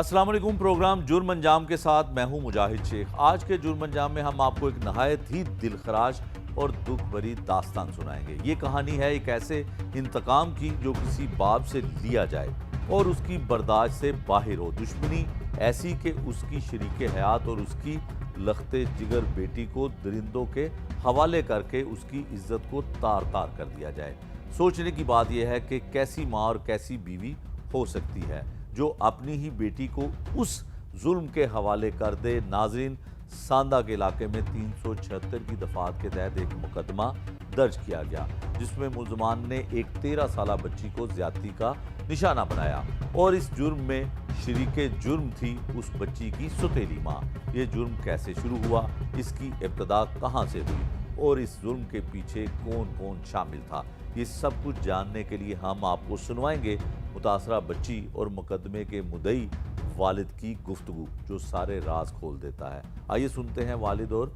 अस्सलाम वालेकुम। प्रोग्राम जुर्म अंजाम के साथ मैं हूं मुजाहिद शेख। आज के जुर्म अंजाम में हम आपको एक नहायत ही दिलखराश और दुख भरी दास्तान सुनाएंगे। ये कहानी है एक ऐसे इंतकाम की जो किसी बाप से लिया जाए और उसकी बर्दाश्त से बाहर हो। दुश्मनी ऐसी कि उसकी शरीके हयात और उसकी लख्ते जिगर बेटी को दरिंदों के हवाले करके उसकी इज्जत को तार तार कर दिया जाए। सोचने की बात यह है कि कैसी माँ और कैसी बीवी हो सकती है जो अपनी ही बेटी को उस जुल्म के हवाले कर दे। नाजरीन, सांदा के इलाके में 376 की दफात के तहत एक मुकदमा दर्ज किया गया जिसमें मुलजमान ने एक 13 साला बच्ची को ज्यादती का निशाना बनाया और इस जुर्म में शरीके जुर्म थी उस बच्ची की सुतेली माँ। ये जुर्म कैसे शुरू हुआ, इसकी इब्तदा कहाँ से हुई और इस जुर्म के पीछे कौन कौन शामिल था, ये सब कुछ जानने के लिए हम आपको सुनवाएंगे मुतासरा बच्ची और मुकदमे के मुद्दई वालिद की गुफ्तगू जो सारे राज खोल देता है। आइए सुनते हैं वालिद और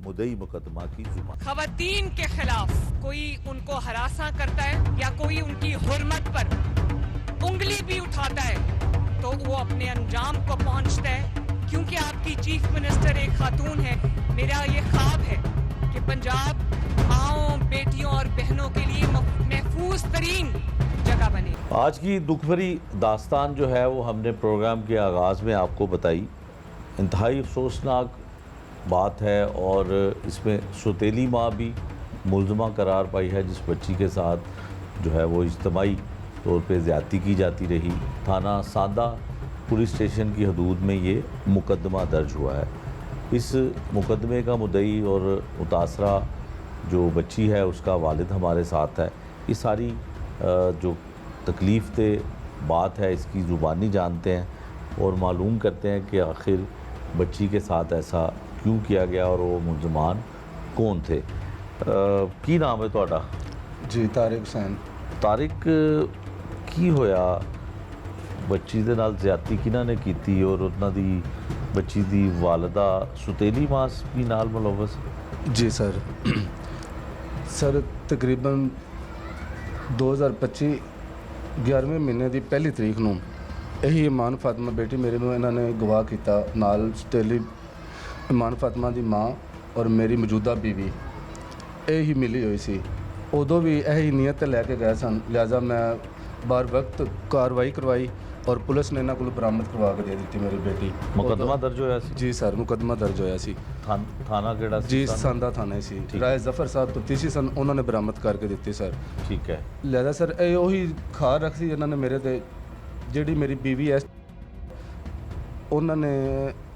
मुद्दई मुकदमा की जुबान। खवातीन के खिलाफ कोई उनको हरासा करता है या कोई उनकी हुर्मत पर उंगली भी उठाता है तो वो अपने अंजाम को पहुंचता है। क्योंकि आपकी चीफ मिनिस्टर एक खातून है, मेरा ये ख्वाब है कि पंजाब माओं, बेटियों और बहनों के लिए महफूज तरीन जगह बने। आज की दुख भरी दास्तान जो है वो हमने प्रोग्राम के आगाज़ में आपको बताई। इंतहाई अफसोसनाक बात है और इसमें सुतेली माँ भी मुल्ज़मा करार पाई है जिस बच्ची के साथ जो है वो इज्तमाही तौर पे ज़्यादती की जाती रही। थाना सांदा पुलिस स्टेशन की हदूद में ये मुकदमा दर्ज हुआ है। इस मुकदमे का मुद्दई और मुतासरा जो बच्ची है उसका वालिद हमारे साथ है। ये सारी जो तकलीफ़ दे बात है इसकी ज़ुबानी जानते हैं और मालूम करते हैं कि आखिर बच्ची के साथ ऐसा क्यों किया गया और वो मुलजमान कौन थे। की नाम है ਤੁਹਾਡਾ? जी तारिक हुसैन। तारिक, की होया ਬੱਚੀ ਦੇ ਨਾਲ ਜ਼ਿਆਦਤੀ ਕਿਹਨਾਂ ਨੇ ਕੀਤੀ ਔਰ ਉਹਨਾਂ ਦੀ ਬੱਚੀ ਦੀ ਵਾਲਦਾ ਸੁਤੇਲੀ ਮਾਂ ਵੀ ਨਾਲ ਮੁਲਵਸ? जी सर तकरीबन 2025 11वें ਮਹੀਨੇ ਦੀ ਪਹਿਲੀ ਤਰੀਕ ਨੂੰ ਇਹੀ ਇਮਾਨ ਫਾਤਮਾ ਬੇਟੀ ਮੇਰੇ ਨੂੰ ਇਹਨਾਂ ਨੇ ਗਵਾਹ ਕੀਤਾ। ਨਾਲ ਸਟੇਲੀ ਇਮਾਨ ਫਾਤਮਾ ਦੀ ਮਾਂ ਔਰ ਮੇਰੀ ਮੌਜੂਦਾ ਬੀਵੀ ਇਹੀ ਮਿਲੀ ਹੋਈ ਸੀ। ਉਦੋਂ ਵੀ ਇਹੀ ਨੀਅਤ ਲੈ ਕੇ ਗਏ ਸਨ, ਲਿਹਾਜ਼ਾ ਮੈਂ ਬਾਰ ਵਕਤ ਕਾਰਵਾਈ ਕਰਵਾਈ और पुलिस ने इन्होंने को बरामद करवा के दे दी मेरी बेटी। मुकदमा दर्ज होया सी? जी सर, मुकदमा दर्ज होया सी। थाना केड़ा सी? जी सांदा थाने सी। राय जफर साहब तफ्तीशी सन, उन्होंने बरामद करके दी सर। ठीक है। लिहाजा सर ये ਉਹੀ ਖਾਰ ਰੱਖ ਸੀ ਇਹਨਾਂ ਨੇ ਮੇਰੇ ਤੇ। ਜਿਹੜੀ ਮੇਰੀ ਬੀਵੀ ਹੈ ਉਹਨਾਂ ਨੇ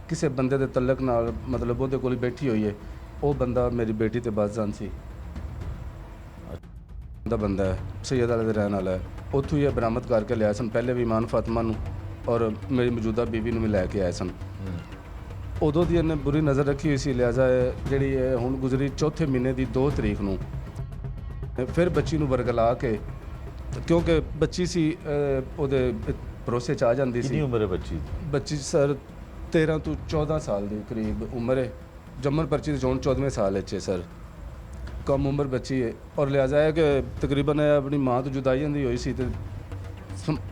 ਕਿਸੇ ਬੰਦੇ ਦੇ ਤਲਕ ਨਾਲ ਮਤਲਬ ਉਹਦੇ ਕੋਲ ਬੈਠੀ ਹੋਈ ਹੈ। ਉਹ ਬੰਦਾ ਮੇਰੀ ਬੇਟੀ ਤੇ ਬਾਜ਼ਾਨ ਸੀ ਦਾ ਬੰਦਾ ਹੈ, ਸੈयद ਵਾਲੇ ਦੇ ਰਹਿਣ ਵਾਲਾ ਹੈ। ਉੱਥੋਂ ਹੀ ਇਹ ਬਰਾਮਦ ਕਰਕੇ ਲਿਆਏ ਸਨ। ਪਹਿਲੇ ਵੀ ਇਮਾਨ ਫਾਤਮਾ ਨੂੰ ਔਰ ਮੇਰੀ ਮੌਜੂਦਾ ਬੀਵੀ ਨੂੰ ਵੀ ਲੈ ਕੇ ਆਏ ਸਨ। ਉਦੋਂ ਦੀ ਇਹਨੇ ਬੁਰੀ ਨਜ਼ਰ ਰੱਖੀ ਹੋਈ ਸੀ। ਲਿਹਾਜ਼ਾ ਜਿਹੜੀ ਇਹ ਹੁਣ ਗੁਜ਼ਰੀ ਚੌਥੇ ਮਹੀਨੇ ਦੀ 2 ਤਰੀਕ ਨੂੰ ਫਿਰ ਬੱਚੀ ਨੂੰ ਵਰਗਲਾ ਕੇ, ਕਿਉਂਕਿ ਬੱਚੀ ਸੀ ਉਹਦੇ ਭਰੋਸੇ 'ਚ ਆ ਜਾਂਦੀ ਸੀ। ਕਿੰਨੀ ਉਮਰ ਹੈ ਬੱਚੀ ਦੀ? ਬੱਚੀ ਸਰ 13 ਤੋਂ 14 ਸਾਲ ਦੇ ਕਰੀਬ ਉਮਰ ਹੈ। ਜੰਮਣ ਪਰਚੀ ਦੇ 14ਵੇਂ ਸਾਲ ਵਿੱਚ ਹੈ ਸਰ। कम उम्र बच्ची है और लिहाजा है कि तकरीबन अपनी माँ तो जुदाई होंदी हुई सी ते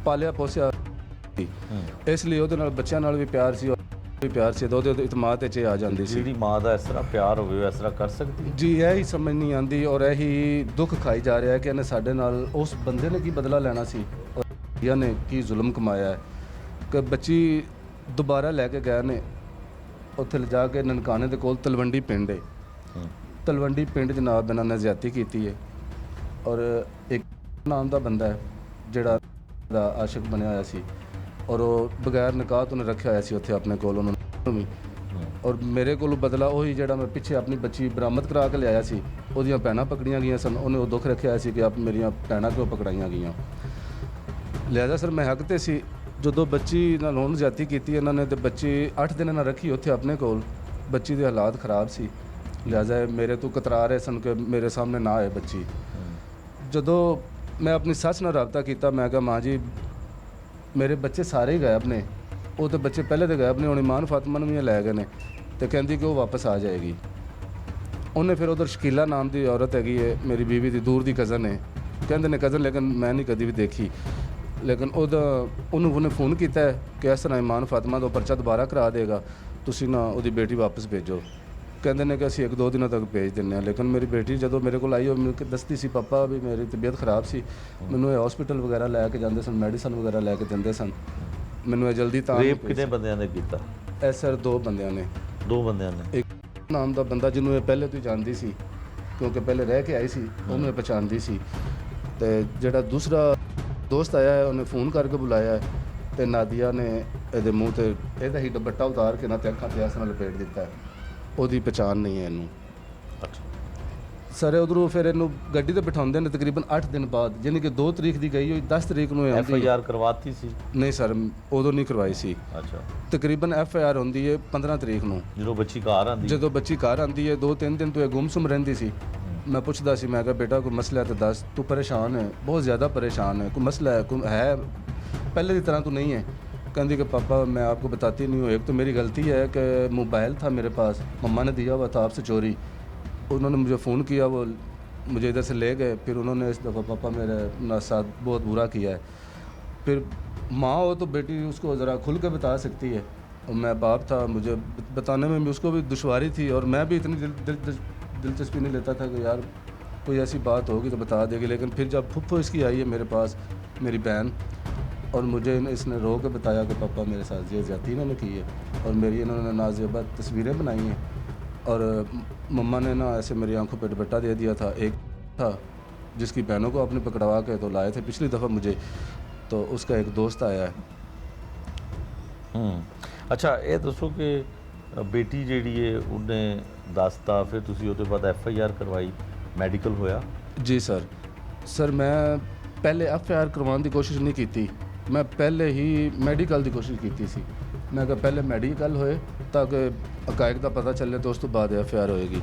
पालिया पोसिया इसलिए ਉਹਦੇ ਨਾਲ ਬੱਚਿਆਂ ਨਾਲ ਵੀ ਪਿਆਰ ਸੀ और ਵੀ ਪਿਆਰ ਸੀ। ਉਹਦੇ ਇਤਮਾਦ 'ਚ ਆ ਜਾਂਦੀ ਸੀ। ਜਿਹੜੀ ਮਾਂ ਦਾ ਇਸ ਤਰ੍ਹਾਂ ਪਿਆਰ ਹੋਵੇ ਇਸ ਤਰ੍ਹਾਂ ਕਰ ਸਕਦੀ? ਜੀ ਇਹੀ ਸਮਝ ਨਹੀਂ ਆਉਂਦੀ ਔਰ ਇਹੀ ਦੁੱਖ ਖਾਈ ਜਾ ਰਿਹਾ ਹੈ ਕਿ ਇਹਨੇ ਸਾਡੇ ਨਾਲ ਉਸ ਬੰਦੇ ਨੇ ਕੀ ਬਦਲਾ ਲੈਣਾ ਸੀ ਔਰ ਇਹਨੇ ਕੀ ਜ਼ੁਲਮ ਕਮਾਇਆ ਹੈ ਕਿ ਬੱਚੀ ਦੁਬਾਰਾ ਲੈ ਕੇ ਗਏ ਨੇ ਉੱਥੇ ਲਿਜਾ ਕੇ ਨਨਕਾਣੇ ਦੇ ਕੋਲ ਤਲਵੰਡੀ ਪਿੰਡ ਹੈ। ਤਲਵੰਡੀ ਪਿੰਡ ਜਨਾਬ ਇਹਨਾਂ ਨੇ ਜ਼ਿਆਦਤੀ ਕੀਤੀ ਹੈ ਔਰ ਇੱਕ ਨਾਮ ਦਾ ਬੰਦਾ ਹੈ ਜਿਹੜਾ ਦਾ ਆਸ਼ਿਕ ਬਣਿਆ ਹੋਇਆ ਸੀ ਔਰ ਉਹ ਬਗੈਰ ਨਿਕਾਹ ਤੋਂ ਰੱਖਿਆ ਹੋਇਆ ਸੀ ਉੱਥੇ ਆਪਣੇ ਕੋਲ ਉਹਨਾਂ ਨੂੰ ਵੀ। ਔਰ ਮੇਰੇ ਕੋਲ ਬਦਲਾ ਉਹੀ ਜਿਹੜਾ ਮੈਂ ਪਿੱਛੇ ਆਪਣੀ ਬੱਚੀ ਬਰਾਮਦ ਕਰਾ ਕੇ ਲਿਆਇਆ ਸੀ, ਉਹਦੀਆਂ ਭੈਣਾਂ ਪਕੜੀਆਂ ਗਈਆਂ ਸਨ। ਉਹਨੇ ਉਹ ਦੁੱਖ ਰੱਖਿਆ ਸੀ ਕਿ ਆਪ ਮੇਰੀਆਂ ਭੈਣਾਂ ਕਿਉਂ ਪਕੜਾਈਆਂ ਗਈਆਂ। ਲਿਹਾਜ਼ਾ ਸਰ ਮੈਂ ਹੱਕ 'ਤੇ ਸੀ। ਜਦੋਂ ਬੱਚੀ ਨਾਲ ਹੁਣ ਜ਼ਿਆਦਤੀ ਕੀਤੀ ਇਹਨਾਂ ਨੇ ਤੇ ਬੱਚੀ 8 ਦਿਨ ਨਾਲ ਰੱਖੀ ਉੱਥੇ ਆਪਣੇ ਕੋਲ। ਬੱਚੀ ਦੇ ਹਾਲਾਤ ਖਰਾਬ ਸੀ, ਲਿਹਾਜ਼ਾ ਮੇਰੇ ਤੋਂ ਕਤਰਾ ਰਹੇ ਸਨ ਕਿ ਮੇਰੇ ਸਾਹਮਣੇ ਨਾ ਆਏ ਬੱਚੀ। ਜਦੋਂ ਮੈਂ ਆਪਣੀ ਸੱਸ ਨਾਲ ਰਾਬਤਾ ਕੀਤਾ, ਮੈਂ ਕਿਹਾ ਮਾਂ ਜੀ ਮੇਰੇ ਬੱਚੇ ਸਾਰੇ ਹੀ ਗਾਇਬ ਨੇ। ਉਹ ਤਾਂ ਬੱਚੇ ਪਹਿਲੇ ਤਾਂ ਗਾਇਬ ਨੇ, ਹੁਣ ਇਮਾਨ ਫਾਤਮਾ ਨੂੰ ਵੀ ਲੈ ਗਏ ਨੇ ਤੇ ਕਹਿੰਦੀ ਕਿ ਉਹ ਵਾਪਸ ਆ ਜਾਏਗੀ। ਉਹਨੇ ਫਿਰ ਉਧਰ ਸ਼ਕੀਲਾ ਨਾਮ ਦੀ ਔਰਤ ਹੈਗੀ ਹੈ ਮੇਰੀ ਬੀਵੀ ਦੀ, ਦੂਰ ਦੀ ਕਜ਼ਨ ਹੈ, ਕਹਿੰਦੇ ਨੇ ਕਜ਼ਨ, ਲੇਕਿਨ ਮੈਂ ਨਹੀਂ ਕਦੀ ਵੀ ਦੇਖੀ। ਲੇਕਿਨ ਉਹਨੇ ਫੋਨ ਕੀਤਾ ਹੈ ਕਿ ਇਸ ਤਰ੍ਹਾਂ ਇਮਾਨ ਫਾਤਿਮਾ ਦਾ ਪਰਚਾ ਦੁਬਾਰਾ ਕਰਾ ਦੇਗਾ, ਤੁਸੀਂ ਨਾ ਉਹਦੀ ਬੇਟੀ ਵਾਪਸ ਭੇਜੋ। ਕਹਿੰਦੇ ਨੇ ਕਿ ਅਸੀਂ 1-2 ਦਿਨਾਂ ਤੱਕ ਭੇਜ ਦਿੰਦੇ ਹਾਂ। ਲੇਕਿਨ ਮੇਰੀ ਬੇਟੀ ਜਦੋਂ ਮੇਰੇ ਕੋਲ ਆਈ ਉਹ ਮੈਨੂੰ ਦੱਸਦੀ ਸੀ ਪਾਪਾ ਵੀ ਮੇਰੀ ਤਬੀਅਤ ਖਰਾਬ ਸੀ, ਮੈਨੂੰ ਇਹ ਹਸਪੀਟਲ ਵਗੈਰਾ ਲੈ ਕੇ ਜਾਂਦੇ ਸਨ, ਮੈਡੀਸਨ ਵਗੈਰਾ ਲੈ ਕੇ ਦਿੰਦੇ ਸਨ, ਮੈਨੂੰ ਇਹ ਜਲਦੀ ਤਾਂ ਰੇਪ ਕਿੰਨੇ ਬੰਦਿਆਂ ਨੇ ਕੀਤਾ? ਇਹ ਸਰ 2 ਬੰਦਿਆਂ ਨੇ। 2 ਬੰਦਿਆਂ ਨੇ। ਇੱਕ ਨਾਮ ਦਾ ਬੰਦਾ ਜਿਹਨੂੰ ਇਹ ਪਹਿਲੇ ਤੋਂ ਹੀ ਜਾਣਦੀ ਸੀ ਕਿਉਂਕਿ ਪਹਿਲੇ ਰਹਿ ਕੇ ਆਈ ਸੀ, ਉਹਨੂੰ ਇਹ ਪਛਾਣਦੀ ਸੀ। ਤੇ ਜਿਹੜਾ ਦੂਸਰਾ ਦੋਸਤ ਆਇਆ ਹੈ ਉਹਨੇ ਫੋਨ ਕਰਕੇ ਬੁਲਾਇਆ ਹੈ ਤੇ ਨਾਦੀਆ ਨੇ ਇਹਦੇ ਮੂੰਹ ਤੇ ਇਹਦਾ ਹੀ ਦੁਪੱਟਾ ਉਤਾਰ ਕੇ ਨਾ ਤੇ ਅੱਖਾਂ ਤੇ ਇਸ ਨਾਲ ਲਪੇਟ ਦਿੱਤਾ ਹੈ। ਉਹਦੀ ਪਛਾਣ ਨਹੀਂ ਹੈ ਇਹਨੂੰ। ਅੱਛਾ ਸਰ ਉਧਰੋਂ ਫਿਰ ਇਹਨੂੰ ਗੱਡੀ ਤੇ ਬਿਠਾਉਂਦੇ ਨੇ ਤਕਰੀਬਨ 8 ਦਿਨ ਬਾਅਦ, ਯਾਨੀ ਕਿ 2 ਤਰੀਕ ਦੀ ਗਈ ਹੋਈ 10 ਤਰੀਕ ਨੂੰ ਆਉਂਦੀ। FIR ਕਰਵਾਤੀ ਸੀ? ਨਹੀਂ ਸਰ ਉਦੋਂ ਨਹੀਂ ਕਰਵਾਈ ਸੀ। ਅੱਛਾ। ਤਕਰੀਬਨ FIR ਹੁੰਦੀ ਹੈ 15 ਤਰੀਕ ਨੂੰ, ਜਦੋਂ ਬੱਚੀ ਘਰ ਆਂਦੀ? ਜਦੋਂ ਬੱਚੀ ਘਰ ਆਉਂਦੀ ਹੈ 2-3 ਦਿਨ ਤੋਂ ਇਹ ਗੁੰਮਸੁਮ ਰਹਿੰਦੀ ਸੀ। ਮੈਂ ਪੁੱਛਦਾ ਸੀ, ਮੈਂ ਕਿਹਾ ਬੇਟਾ ਕੋਈ ਮਸਲਾ ਹੈ ਤਾਂ ਦੱਸ, ਤੂੰ ਪਰੇਸ਼ਾਨ ਹੈ, ਬਹੁਤ ਜ਼ਿਆਦਾ ਪरेशान है, कोई मसला है, कोई है, पहले की तरह तो नहीं है। कहती कि पापा मैं आपको बताती नहीं हूँ, एक तो मेरी गलती है कि मोबाइल था मेरे पास, मम्मा ने दिया हुआ था आपसे चोरी, उन्होंने मुझे फ़ोन किया, वो मुझे इधर से ले गए, फिर उन्होंने इस दफ़ा पापा मेरे साथ बहुत बुरा किया है। फिर माँ हो तो बेटी उसको ज़रा खुल के बता सकती है, और मैं बाप था, मुझे बताने में भी उसको भी दुश्वारी थी, और मैं भी इतनी दिलचस्पी नहीं लेता था कि यार कोई ऐसी बात होगी तो बता देगी। लेकिन फिर जब फुफ्फो इसकी आई है मेरे पास, मेरी बहन, और मुझे इसने रो के बताया कि पापा मेरे साथ ये ज़्यादती इन्होंने की है, और मेरी इन्होंने नाज़ेबा तस्वीरें बनाई हैं, और मम्मा ने ना ऐसे मेरी आंखों पे दुपट्टा दे दिया था। एक था जिसकी बहनों को आपने पकड़वा के तो लाए थे पिछली दफ़ा मुझे, तो उसका एक दोस्त आया है। ਅੱਛਾ, ਇਹ ਦੱਸੋ ਕਿ ਬੇਟੀ ਜਿਹੜੀ ਹੈ ਉਹਨੇ ਦੱਸਤਾ, ਫਿਰ ਤੁਸੀਂ ਉਹਦੇ ਬਾਅਦ FIR ਕਰਵਾਈ, ਮੈਡੀਕਲ ਹੋਇਆ? जी सर मैं पहले FIR करवाने की कोशिश नहीं की थी, मैं पहले ही मैडिकल की कोशिश की थी। मैं कहा पहले मैडिकल होए ताकि हकायक का पता चले तो उस तो बाद FIR होएगी।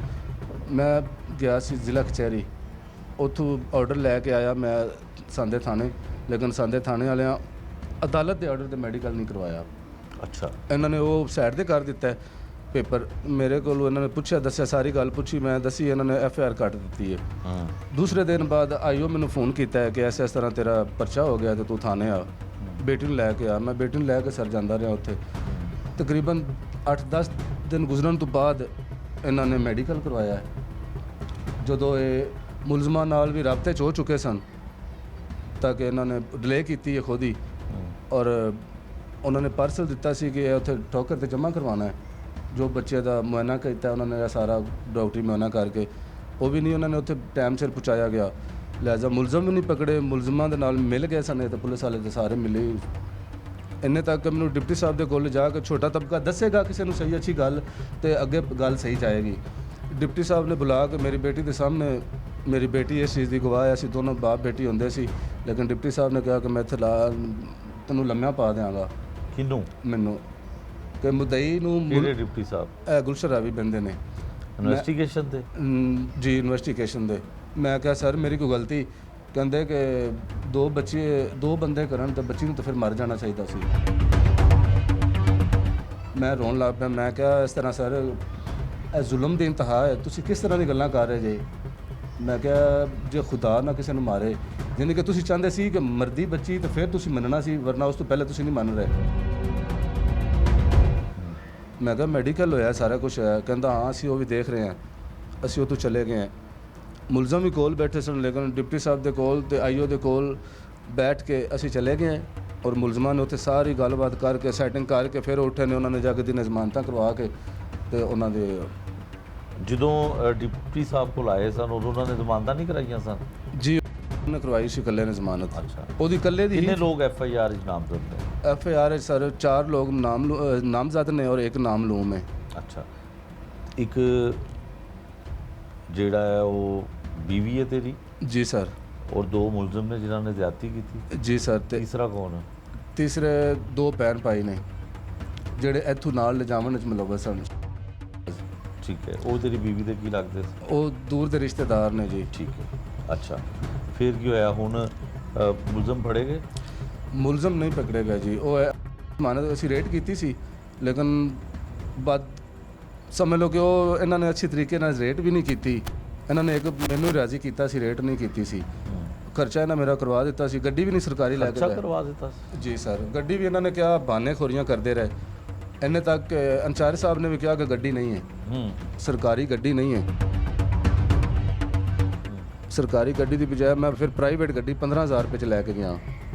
मैं गया सी जिला कचहरी, ਉੱਥੋਂ ਆਰਡਰ ਲੈ ਕੇ ਆਇਆ ਮੈਂ ਸਾਂਦੇ ਥਾਣੇ, ਲੇਕਿਨ ਸਾਂਦੇ ਥਾਣੇ ਵਾਲਿਆਂ ਅਦਾਲਤ ਦੇ ਆਰਡਰ ਤੇ ਮੈਡੀਕਲ ਨਹੀਂ ਕਰਵਾਇਆ। ਅੱਛਾ। ਇਹਨਾਂ ਨੇ ਉਹ ਸਾਈਡ ਤੇ ਕਰ ਦਿੱਤਾ ਹੈ ਪੇਪਰ। ਮੇਰੇ ਕੋਲ ਇਹਨਾਂ ਨੇ ਪੁੱਛਿਆ, ਦੱਸਿਆ, ਸਾਰੀ ਗੱਲ ਪੁੱਛੀ, ਮੈਂ ਦੱਸੀ, ਇਹਨਾਂ ਨੇ FIR ਕੱਟ ਦਿੱਤੀ ਹੈ। ਦੂਸਰੇ ਦਿਨ ਬਾਅਦ ਆਈਓ ਮੈਨੂੰ ਫੋਨ ਕੀਤਾ ਹੈ ਕਿ ਇਸ ਤਰ੍ਹਾਂ ਤੇਰਾ ਪਰਚਾ ਹੋ ਗਿਆ ਤੇ ਤੂੰ ਥਾਣੇ ਆ, ਬੇਟੀ ਨੂੰ ਲੈ ਕੇ ਆ। ਮੈਂ ਬੇਟੀ ਨੂੰ ਲੈ ਕੇ ਸਰ ਜਾਂਦਾ ਰਿਹਾ ਉੱਥੇ। ਤਕਰੀਬਨ 8-10 ਦਿਨ ਗੁਜ਼ਰਨ ਤੋਂ ਬਾਅਦ ਇਹਨਾਂ ਨੇ ਮੈਡੀਕਲ ਕਰਵਾਇਆ। ਜਦੋਂ ਇਹ ਮੁਲਜ਼ਮਾਂ ਨਾਲ ਵੀ ਰਾਬਤੇ 'ਚ ਹੋ ਚੁੱਕੇ ਸਨ ਤਾਂ ਕਿ ਇਹਨਾਂ ਨੇ ਡਿਲੇ ਕੀਤੀ ਹੈ ਖੁਦ ਹੀ, ਔਰ ਉਹਨਾਂ ਨੇ ਪਾਰਸਲ ਦਿੱਤਾ ਸੀ ਕਿ ਇਹ ਉੱਥੇ ਠੋਕਰ ਤੇ ਜਮ੍ਹਾਂ ਕਰਵਾਉਣਾ ਹੈ। ਜੋ ਬੱਚੇ ਦਾ ਮੁਆਇਨਾ ਕੀਤਾ ਉਹਨਾਂ ਨੇ ਸਾਰਾ ਡਾਕਟਰੀ ਮੁਆਇਨਾ ਕਰਕੇ, ਉਹ ਵੀ ਨਹੀਂ ਉਹਨਾਂ ਨੇ ਉੱਥੇ ਟਾਈਮ ਸਿਰ ਪਹੁੰਚਾਇਆ ਗਿਆ। ਲਿਹਾਜ਼ਾ ਮੁਲਜ਼ਮ ਵੀ ਨਹੀਂ ਪਕੜੇ, ਮੁਲਜ਼ਮਾਂ ਦੇ ਨਾਲ ਮਿਲ ਗਏ ਸਨ ਤੇ ਪੁਲਿਸ ਵਾਲੇ ਤੇ ਸਾਰੇ ਮਿਲੇ। ਇੰਨੇ ਤੱਕ ਮੈਨੂੰ ਡਿਪਟੀ ਸਾਹਿਬ ਦੇ ਕੋਲ ਜਾ ਕੇ ਛੋਟਾ ਤਬਕਾ ਦੱਸੇਗਾ ਕਿਸੇ ਨੂੰ ਸਹੀ ਅੱਛੀ ਗੱਲ ਤੇ ਅੱਗੇ ਗੱਲ ਸਹੀ ਜਾਏਗੀ। ਡਿਪਟੀ ਸਾਹਿਬ ਨੇ ਬੁਲਾ ਕੇ ਮੇਰੀ ਬੇਟੀ ਦੇ ਸਾਹਮਣੇ, ਮੇਰੀ ਬੇਟੀ ਇਸ ਚੀਜ਼ ਦੀ ਗਵਾਹ ਹੈ, ਅਸੀਂ ਦੋਨੋਂ ਬਾਪ ਬੇਟੀ ਹੁੰਦੇ ਸੀ, ਲੇਕਿਨ ਡਿਪਟੀ ਸਾਹਿਬ ਨੇ ਕਿਹਾ ਕਿ ਮੈਂ ਇੱਥੇ ਤੈਨੂੰ ਲੰਮਿਆਂ ਪਾ ਦਿਆਂਗਾ। ਕਿਹਨੂੰ? ਮੈਨੂੰ ਕਿ ਮੁਦਈ ਨੂੰ। ਕਿਹੜੇ ਡਿਪਟੀ ਸਾਹਿਬ? ਇਹ ਗੁਲਸ਼ਨ ਰਾਵੀ ਬੰਦੇ ਨੇ ਇਨਵੈਸਟੀਗੇਸ਼ਨ ਤੇ? ਜੀ ਇਨਵੈਸਟੀਗੇਸ਼ਨ ਦੇ। ਮੈਂ ਕਿਹਾ ਸਰ ਮੇਰੀ ਕੋਈ ਗਲਤੀ? ਕਹਿੰਦੇ ਕਿ 2 ਬੰਦੇ ਕਰਨ ਤਾਂ ਬੱਚੀ ਨੂੰ ਤਾਂ ਫਿਰ ਮਰ ਜਾਣਾ ਚਾਹੀਦਾ ਸੀ। ਮੈਂ ਰੋਣ ਲੱਗ ਪਿਆ। ਮੈਂ ਕਿਹਾ ਇਸ ਤਰ੍ਹਾਂ ਸਰ ਇਹ ਜ਼ੁਲਮ ਦੀ ਇੰਤਹਾ ਹੈ, ਤੁਸੀਂ ਕਿਸ ਤਰ੍ਹਾਂ ਦੀ ਗੱਲਾਂ ਕਰ ਰਹੇ ਜੇ? ਮੈਂ ਕਿਹਾ ਜੇ ਖੁਦਾ ਨਾ ਕਿਸੇ ਨੂੰ ਮਾਰੇ, ਯਾਨੀ ਕਿ ਤੁਸੀਂ ਚਾਹੁੰਦੇ ਸੀ ਕਿ ਮਰਦੀ ਬੱਚੀ ਤਾਂ ਫਿਰ ਤੁਸੀਂ ਮੰਨਣਾ ਸੀ, ਵਰਨਾ ਉਸ ਤੋਂ ਪਹਿਲੇ ਤੁਸੀਂ ਨਹੀਂ ਮੰਨ ਰਹੇ। ਮੈਂ ਕਿਹਾ ਮੈਡੀਕਲ ਹੋਇਆ, ਸਾਰਾ ਕੁਝ ਹੋਇਆ। ਕਹਿੰਦਾ ਹਾਂ ਅਸੀਂ ਉਹ ਵੀ ਦੇਖ ਰਹੇ ਹਾਂ। ਅਸੀਂ ਉਹ ਤੋਂ ਚਲੇ ਗਏ ਹਾਂ। ਮੁਲਜ਼ਮ ਵੀ ਕੋਲ ਬੈਠੇ ਸਨ, ਲੇਕਿਨ ਡਿਪਟੀ ਸਾਹਿਬ ਦੇ ਕੋਲ ਤੇ ਆਈਓ ਦੇ ਕੋਲ ਬੈਠ ਕੇ ਅਸੀਂ ਚਲੇ ਗਏ, ਔਰ ਮੁਲਜ਼ਮਾਂ ਨੇ ਉੱਥੇ ਸਾਰੀ ਗੱਲਬਾਤ ਕਰਕੇ ਸੈਟਿੰਗ ਕਰਕੇ ਫਿਰ ਉੱਠੇ ਨੇ। ਉਹਨਾਂ ਨੇ ਜਾ ਕੇ ਦਿਨ ਜ਼ਮਾਨਤਾਂ ਕਰਵਾ ਕੇ ਤੇ ਉਹਨਾਂ ਦੇ ਜਦੋਂ ਡਿਪਟੀ ਸਾਹਿਬ ਕੋਲ ਆਏ ਸਨ ਉਦੋਂ ਉਹਨਾਂ ਨੇ ਜ਼ਮਾਨਤਾਂ ਨਹੀਂ ਕਰਾਈਆਂ ਸਨ? ਜੀ ਉਹਨੇ ਕਰਵਾਈ ਸੀ ਇਕੱਲੇ ਨੇ ਜ਼ਮਾਨਤ। ਅੱਛਾ। ਉਹਦੀ ਇਕੱਲੇ ਦੀ। ਕਿੰਨੇ ਲੋਕ FIR ਵਿੱਚ ਨਾਮਜ਼ਦ ਨੇ? FIR ਸਰ 4 ਲੋਕ ਨਾਮਜ਼ਦ ਨੇ ਔਰ ਇੱਕ ਨਾਮਲੂਮ ਹੈ। ਅੱਛਾ। ਇੱਕ ਜਿਹੜਾ ਹੈ ਉਹ ਬੀਵੀ ਹੈ ਤੇਰੀ? ਜੀ ਸਰ। ਔਰ 2 ਮੁਲਜ਼ਮ ਨੇ ਜਿਨ੍ਹਾਂ ਨੇ ਜ਼ਿਆਦਤੀ ਕੀਤੀ? ਜੀ ਸਰ। ਤੇ ਤੀਸਰਾ ਕੌਣ ਹੈ? ਤੀਸਰੇ 2 ਭੈਣ ਭਾਈ ਨੇ ਜਿਹੜੇ ਇੱਥੋਂ ਨਾਲ ਲਿਜਾਵਣ ਵਿੱਚ ਮੁਲਵਸ ਸਨ। ਠੀਕ ਹੈ। ਉਹ ਤੇਰੀ ਬੀਵੀ ਦੇ ਕੀ ਲੱਗਦੇ ਸੀ? ਉਹ ਦੂਰ ਦੇ ਰਿਸ਼ਤੇਦਾਰ ਨੇ ਜੀ। ਠੀਕ ਹੈ। ਅੱਛਾ, ਫਿਰ ਕੀ ਹੋਇਆ? ਹੁਣ ਮੁਲਜ਼ਮ ਫੜੇ ਗਏ? ਮੁਲਜ਼ਮ ਨਹੀਂ ਪਕੜੇ ਗਏ ਜੀ। ਉਹ ਮਾਨਤ ਅਸੀਂ ਰੇਡ ਕੀਤੀ ਸੀ, ਲੇਕਿਨ ਬਾਅਦ ਸਮਝ ਲਓ ਕਿ ਉਹ ਇਹਨਾਂ ਨੇ ਅੱਛੀ ਤਰੀਕੇ ਨਾਲ ਰੇਟ ਵੀ ਨਹੀਂ ਕੀਤੀ। ਇਹਨਾਂ ਨੇ ਇੱਕ ਮੈਨੂੰ ਰਾਜ਼ੀ ਕੀਤਾ ਸੀ, ਰੇਟ ਨਹੀਂ ਕੀਤੀ ਸੀ। ਖਰਚਾ ਇਹਨਾਂ ਮੇਰਾ ਕਰਵਾ ਦਿੱਤਾ ਸੀ, ਗੱਡੀ ਵੀ ਨਹੀਂ ਸਰਕਾਰੀ ਲੈ ਕੇ ਅੱਛਾ ਗਏ। ਕਰਵਾ ਦਿੱਤਾ ਸੀ। ਜੀ ਸਰ, ਗੱਡੀ ਵੀ ਇਹਨਾਂ ਨੇ ਕਿਹਾ ਬਹਾਨੇਖੋਰੀਆਂ ਕਰਦੇ ਰਹੇ। ਇੰਨੇ ਤੱਕ ਅੰਚਾਰੀ ਸਾਹਿਬ ਨੇ ਵੀ ਕਿਹਾ ਕਿ ਗੱਡੀ ਨਹੀਂ ਹੈ, ਸਰਕਾਰੀ ਗੱਡੀ ਨਹੀਂ ਹੈ। ਸਰਕਾਰੀ ਗੱਡੀ ਦੀ ਬਜਾਏ ਮੈਂ ਫਿਰ ਪ੍ਰਾਈਵੇਟ ਗੱਡੀ 15,000 ਰੁਪਏ 'ਚ ਲੈ ਕੇ ਗਿਆ।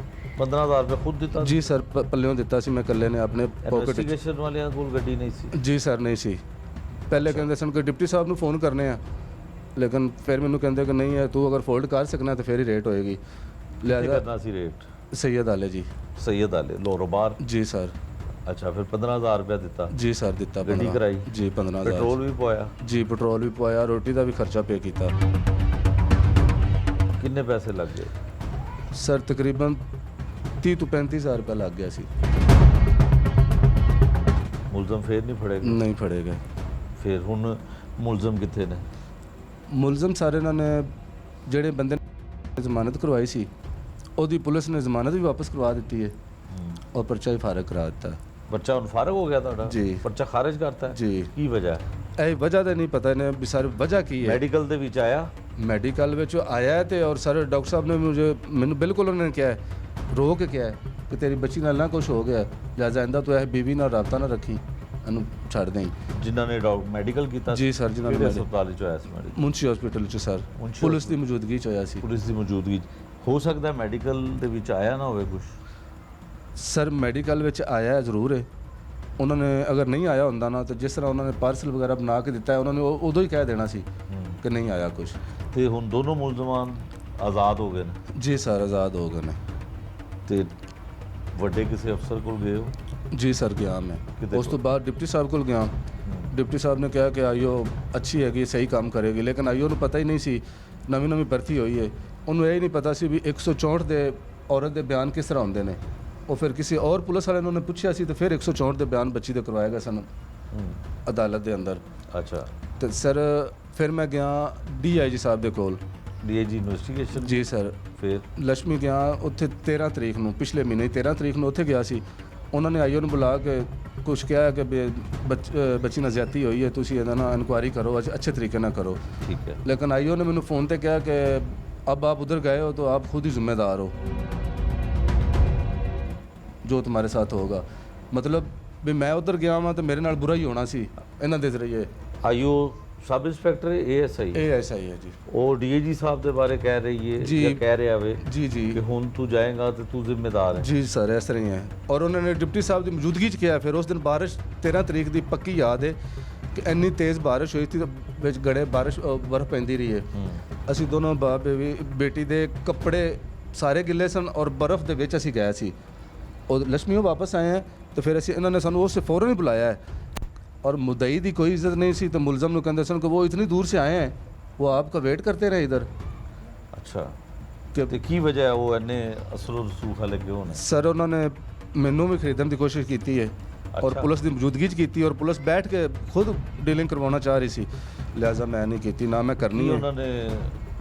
15,000 ਰੁਪਏ ਖੁਦ ਦਿੱਤਾ ਜੀ ਸਰ, ਪੱਲਿਓਂ ਦਿੱਤਾ ਸੀ ਮੈਂ ਇਕੱਲੇ ਨੇ ਆਪਣੇ ਪੋਕਟ 'ਚ। ਇਨਵੈਸਟੀਗੇਸ਼ਨ ਵਾਲਿਆਂ ਕੋਲ ਗੱਡੀ ਨਹੀਂ ਸੀ। ਜੀ ਸਰ, ਨਹੀਂ ਸੀ। ਪਹਿਲੇ ਕਹਿੰਦੇ ਸਨ ਕਿ ਡਿਪਟੀ ਸਾਹਿਬ ਨੂੰ ਫੋਨ ਕਰਨੇ ਆ, ਲੇਕਿਨ ਫਿਰ ਮੈਨੂੰ ਕਹਿੰਦੇ ਕਿ ਨਹੀਂ ਹੈ, ਤੂੰ ਅਗਰ ਫੋਲਡ ਕਰ ਸਕਣਾ ਤਾਂ ਫਿਰ ਹੀ ਰੇਟ ਹੋਏਗੀ। ਕੀ ਲਿਹਾਜ਼ਾ ਕਰਨਾ ਸੀ ਰੇਟ? ਸੈयद ਆਲੇ ਜੀ। ਸੈयद ਆਲੇ ਲੋਰੋਬਾਰ। ਜੀ ਸਰ। ਅੱਛਾ, ਫਿਰ 15,000 ਰੁਪਏ ਦਿੱਤਾ। ਜੀ ਸਰ, ਦਿੱਤਾ। ਗੱਡੀ ਕਰਾਈ ਜੀ 15,000। ਪੈਟਰੋਲ ਵੀ ਪਵਾਇਆ। ਜੀ ਪੈਟਰੋਲ ਵੀ ਪਵਾਇਆ, ਰੋਟੀ ਦਾ ਵੀ ਖਰਚਾ ਪੇ ਕੀਤਾ। ਕਿੰਨੇ ਪੈਸੇ ਲੱਗ ਗਏ? ਸਰ ਤਕਰੀਬਨ 30 ਤੋਂ 35,000 ਰੁਪਏ ਲੱਗ ਗਿਆ ਸੀ। ਮੁਲਜ਼ਮ ਫੇਰ ਨਹੀਂ ਫੜੇਗਾ? ਨਹੀਂ ਫੜੇ ਗਏ। ਫਿਰ ਹੁਣ ਮੁਲਜ਼ਮ ਕਿੱਥੇ ਨੇ? ਮੁਲਜ਼ਮ ਸਾਰੇ ਇਹਨਾਂ ਨੇ ਜਿਹੜੇ ਬੰਦੇ ਨੇ ਜ਼ਮਾਨਤ ਕਰਵਾਈ ਸੀ, ਉਹਦੀ ਪੁਲਿਸ ਨੇ ਜ਼ਮਾਨਤ ਵੀ ਵਾਪਸ ਕਰਵਾ ਦਿੱਤੀ ਹੈ ਔਰ ਪਰਚਾ ਵੀ ਫਾਰਗ ਕਰਾ ਦਿੱਤਾ। ਬੱਚਾ ਹੁਣ ਫਾਰਗ ਹੋ ਗਿਆ ਤੁਹਾਡਾ? ਜੀ। ਪਰਚਾ ਖਾਰਜ ਕਰਤਾ ਹੈ? ਜੀ। ਕੀ ਵਜ੍ਹਾ? ਇਹ ਵਜ੍ਹਾ ਤਾਂ ਨਹੀਂ ਪਤਾ ਇਹਨੇ ਵੀ ਸਰ ਵਜ੍ਹਾ ਕੀ ਹੈ। ਮੈਡੀਕਲ ਦੇ ਵਿੱਚ ਆਇਆ? ਮੈਡੀਕਲ ਵਿੱਚ ਆਇਆ ਹੈ ਤੇ ਔਰ ਸਰ ਡਾਕਟਰ ਸਾਹਿਬ ਨੇ ਮੈਨੂੰ ਬਿਲਕੁਲ ਉਹਨਾਂ ਨੇ ਕਿਹਾ ਹੈ, ਰੋਕ ਕੇ ਕਿਹਾ ਹੈ ਕਿ ਤੇਰੀ ਬੱਚੀ ਨਾਲ ਨਾ ਕੁਝ ਹੋ ਗਿਆ, ਲਿਹਾਜ਼ਾ ਇਹਦਾ ਤੂੰ ਇਹ ਬੀਵੀ ਨਾਲ ਰਾਬਤਾ ਨਾ ਰੱਖੀ, ਇਹਨੂੰ ਛੱਡ ਦੇਂ। ਜਿਨ੍ਹਾਂ ਨੇ ਮੈਡੀਕਲ ਕੀਤਾ? ਜੀ ਸਰ, ਜਿਨ੍ਹਾਂ ਨੇ ਹਸਪਤਾਲ ਵਿੱਚ ਹੋਇਆ ਸੀ ਮੈਡੀਕਲ? ਮੁੰਸ਼ੀ ਹਸਪੀਟਲ 'ਚ ਸਰ, ਪੁਲਿਸ ਦੀ ਮੌਜੂਦਗੀ 'ਚ ਹੋਇਆ ਸੀ। ਪੁਲਿਸ ਦੀ ਮੌਜੂਦਗੀ 'ਚ ਹੋ ਸਕਦਾ ਮੈਡੀਕਲ ਦੇ ਵਿੱਚ ਆਇਆ ਨਾ ਹੋਵੇ ਕੁਝ? ਸਰ ਮੈਡੀਕਲ ਵਿੱਚ ਆਇਆ ਹੈ ਜ਼ਰੂਰ ਹੈ। ਉਹਨਾਂ ਨੇ ਅਗਰ ਨਹੀਂ ਆਇਆ ਹੁੰਦਾ ਨਾ ਤਾਂ ਜਿਸ ਤਰ੍ਹਾਂ ਉਹਨਾਂ ਨੇ ਪਾਰਸਲ ਵਗੈਰਾ ਬਣਾ ਕੇ ਦਿੱਤਾ ਹੈ, ਉਹਨਾਂ ਨੇ ਉਦੋਂ ਹੀ ਕਹਿ ਦੇਣਾ ਸੀ ਕਿ ਨਹੀਂ ਆਇਆ ਕੁਝ। ਤੇ ਹੁਣ ਦੋਨੋਂ ਮੁਲਜ਼ਮਾਨ ਆਜ਼ਾਦ ਹੋ ਗਏ ਨੇ? ਜੀ ਸਰ, ਆਜ਼ਾਦ ਹੋ ਗਏ ਨੇ। ਤੇ ਵੱਡੇ ਕਿਸੇ ਅਫਸਰ ਕੋਲ ਗਏ ਹੋ? ਜੀ ਸਰ, ਗਿਆ ਮੈਂ। ਕਿਤੇ ਉਸ ਤੋਂ ਬਾਅਦ ਡਿਪਟੀ ਸਾਹਿਬ ਕੋਲ ਗਿਆ। ਡਿਪਟੀ ਸਾਹਿਬ ਨੇ ਕਿਹਾ ਕਿ ਆਈਓ ਅੱਛੀ ਹੈਗੀ, ਸਹੀ ਕੰਮ ਕਰੇਗੀ, ਲੇਕਿਨ ਆਈਓ ਨੂੰ ਪਤਾ ਹੀ ਨਹੀਂ ਸੀ, ਨਵੀਂ ਭਰਤੀ ਹੋਈ ਹੈ, ਉਹਨੂੰ ਇਹ ਹੀ ਨਹੀਂ ਪਤਾ ਸੀ ਵੀ 164 ਦੇ ਔਰਤ ਦੇ ਬਿਆਨ ਕਿਸ ਤਰ੍ਹਾਂ ਹੁੰਦੇ ਨੇ। ਉਹ ਫਿਰ ਕਿਸੇ ਔਰ ਪੁਲਿਸ ਵਾਲੇ ਨੂੰ ਪੁੱਛਿਆ ਸੀ ਤੇ ਫਿਰ 164 ਦੇ ਬਿਆਨ ਬੱਚੀ ਦੇ ਕਰਵਾਏ ਗਏ ਸਨ ਅਦਾਲਤ ਦੇ ਅੰਦਰ। ਅੱਛਾ। ਤੇ ਸਰ ਫਿਰ ਮੈਂ ਗਿਆ DIG ਸਾਹਿਬ ਦੇ ਕੋਲ। DIG investigation? ਜੀ ਸਰ। ਫਿਰ ਲక్ష్ਮੀ ਗਿਆ ਉੱਥੇ 13 ਤਰੀਕ ਨੂੰ, ਪਿਛਲੇ ਮਹੀਨੇ 13 ਤਰੀਕ ਨੂੰ ਉੱਥੇ ਗਿਆ ਸੀ। ਉਹਨਾਂ ਨੇ ਆਈਓ ਨੂੰ ਬੁਲਾ ਕੇ ਕੁਝ ਕਿਹਾ ਕਿ ਬੱਚੀ ਨਾਲ ਜ਼ਿਆਦਤੀ ਹੋਈ ਹੈ, ਤੁਸੀਂ ਇਹਦਾ ਨਾ ਇਨਕੁਆਇਰੀ ਕਰੋ, ਅੱਛੇ ਤਰੀਕੇ ਨਾਲ ਕਰੋ। ਠੀਕ ਹੈ। लेकिन आईओ ने मैंने फ़ोन पे किया कि अब आप उधर गए हो तो आप खुद ही जिम्मेदार हो, जो तुम्हारे साथ होगा। मतलब भी मैं उधर गया वहाँ तो मेरे नाल बुरा ही होना सी इन्हां दे जरिए। IO sub inspector ASI? ASI है जी। ਉਹ DIG ਸਾਹਿਬ ਦੇ ਬਾਰੇ ਕਹਿ ਰਹੀ ਹੈ जी। ਜਾਂ ਕਹਿ ਰਿਹਾ ਵੇ जी जी ਕਿ ਹੁਣ ਤੂੰ ਜਾਏਗਾ ਤੇ ਤੂੰ ਜ਼ਿੰਮੇਦਾਰ ਹੈ? जी सर, इस तरह ही है। और उन्होंने डिप्टी साहब की मौजूदगी च किया। फिर उस दिन बारिश 13 तरीक की पक्की याद है कि ਇੰਨੀ ਤੇਜ਼ ਬਾਰਿਸ਼ ਹੋਈ ਸੀ, ਵਿੱਚ ਗੜੇ ਬਰਫ਼ ਪੈਂਦੀ ਰਹੀ ਹੈ। ਅਸੀਂ ਦੋਨੋਂ ਬਾਪ ਬੇਟੀ ਦੇ ਕੱਪੜੇ ਸਾਰੇ ਗਿੱਲੇ ਸਨ ਔਰ ਬਰਫ਼ ਦੇ ਵਿੱਚ ਅਸੀਂ ਗਏ ਸੀ। और लक्ष्मी वापस आए हैं तो फिर ਅਸੀਂ ਇਹਨਾਂ ਨੇ ਸਾਨੂੰ ਉਸ फ़ौरन ही बुलाया है। और मुद्दई की कोई इज्जत नहीं सी तो मुलजम ਨੂੰ ਕਹਿੰਦੇ ਸਨ ਕਿ वो इतनी दूर से आए हैं, वो आपका वेट करते रहे इधर। ਅੱਛਾ। ਤੇ ਕੀ ਵਜ੍ਹਾ ਹੈ ਉਹ ਇੰਨੇ ਅਸਰ ਰਸੂਖ ਵਾਲੇ ਕਿਉਂ ਨੇ? ਸਰ ਉਹਨਾਂ ਨੇ ਮੈਨੂੰ ਵੀ ਖਰੀਦਣ ਦੀ ਕੋਸ਼ਿਸ਼ ਕੀਤੀ ਹੈ ਔਰ ਪੁਲਿਸ ਦੀ ਮੌਜੂਦਗੀ 'ਚ ਕੀਤੀ ਔਰ ਪੁਲਿਸ ਬੈਠ ਕੇ ਖੁਦ ਡੀਲਿੰਗ ਕਰਵਾਉਣਾ ਚਾਹ ਰਹੀ ਸੀ, ਲਿਹਾਜ਼ਾ ਮੈਂ ਨਹੀਂ ਕੀਤੀ, ਨਾ ਮੈਂ ਕਰਨੀ ਹੈ। ਉਹਨਾਂ ਨੇ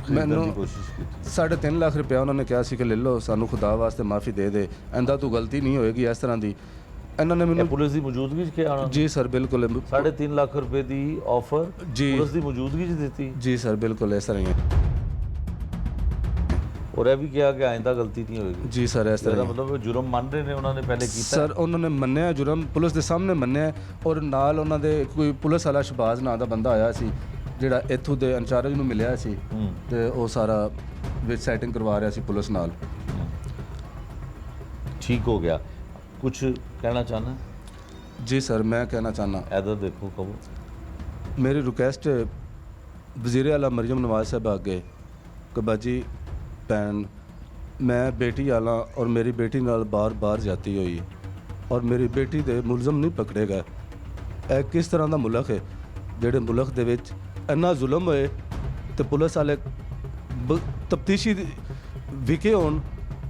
ਖਰੀਦਣ ਦੀ ਕੋਸ਼ਿਸ਼ ਕੀਤੀ? 3.5 ਲੱਖ ਰੁਪਇਆ ਉਹਨਾਂ ਨੇ ਕਿਹਾ ਸੀ ਕਿ ਲੈ ਲਓ, ਸਾਨੂੰ ਖੁਦਾ ਵਾਸਤੇ ਮਾਫੀ ਦੇ ਦੇ, ਇਹਦਾ ਤੂੰ ਗਲਤੀ ਨਹੀਂ ਹੋਏਗੀ ਇਸ ਤਰ੍ਹਾਂ ਦੀ। ਇਹਨਾਂ ਨੇ ਮੈਨੂੰ ਪੁਲਿਸ ਦੀ ਮੌਜੂਦਗੀ 'ਚ ਕਿਹਾ? ਜੀ ਸਰ, ਬਿਲਕੁਲ। 3.5 ਲੱਖ ਰੁਪਏ ਦੀ ਆਫਰ ਜੀ ਪੁਲਿਸ ਦੀ ਮੌਜੂਦਗੀ 'ਚ ਦਿੱਤੀ? ਜੀ ਸਰ, ਬਿਲकुल ਇਸ ਤਰ੍ਹਾਂ ਹੀ ਹੈ। ਔਰ ਇਹ ਵੀ ਕਿਹਾ ਕਿ ਆਇੰਦਾ ਗਲਤੀ ਨਹੀਂ ਹੋਏਗੀ? ਜੀ ਸਰ, ਇਸ ਤਰ੍ਹਾਂ ਇਹਦਾ ਮਤਲਬ ਜੁਰਮ ਮੰਨ ਰਹੇ ਨੇ ਉਹਨਾਂ ਨੇ ਪਹਿਲੇ ਕੀਤਾ? ਸਰ ਉਹਨਾਂ ਨੇ ਮੰਨਿਆ ਜੁਰਮ, ਪੁਲਿਸ ਦੇ ਸਾਹਮਣੇ ਮੰਨਿਆ। ਔਰ ਨਾਲ ਉਹਨਾਂ ਦੇ ਕੋਈ ਪੁਲਿਸ ਵਾਲਾ ਸ਼ਹਬਾਜ਼ ਨਾਂ ਦਾ ਬੰਦਾ ਆਇਆ ਸੀ ਜਿਹੜਾ ਇੱਥੋਂ ਦੇ ਇੰਚਾਰਜ ਨੂੰ ਮਿਲਿਆ ਸੀ ਤੇ ਉਹ ਸਾਰਾ ਵਿੱਚ ਸੈਟਿੰਗ ਕਰਵਾ ਰਿਹਾ ਸੀ ਪੁਲਿਸ ਨਾਲ। ਠੀਕ ਹੋ ਗਿਆ। ਕੁਝ ਕਹਿਣਾ ਚਾਹਨਾ? ਜੀ ਸਰ, ਮੈਂ ਕਹਿਣਾ ਚਾਹਨਾ, ਇੱਧਰ ਦੇਖੋ, ਕਹੋ। ਮੇਰੀ ਰਿਕੁਐਸਟ ਵਜ਼ੀਰ ਆਲਾ ਮਰੀਮ ਨਵਾਜ਼ ਸਾਹਿਬ ਅੱਗੇ ਕਿ ਬਾਜੀ ਭੈਣ, ਮੈਂ ਬੇਟੀ ਆਲਾ ਔਰ ਮੇਰੀ ਬੇਟੀ ਨਾਲ ਬਾਰ-ਬਾਰ ਜ਼ਿਆਦਤੀ ਹੋਈ ਹੈ ਔਰ ਮੇਰੀ ਬੇਟੀ ਦੇ ਮੁਲਜ਼ਮ ਨਹੀਂ ਪਕੜੇਗਾ। ਇਹ ਕਿਸ ਤਰ੍ਹਾਂ ਦਾ ਮੁਲਕ ਹੈ ਜਿਹੜੇ ਮੁਲਕ ਦੇ ਵਿੱਚ ਇੰਨਾ ਜ਼ੁਲਮ ਹੋਏ ਤੇ ਪੁਲਿਸ ਵਾਲੇ ਤਫਤੀਸ਼ੀ ਵਿਕੇ ਹੋਣ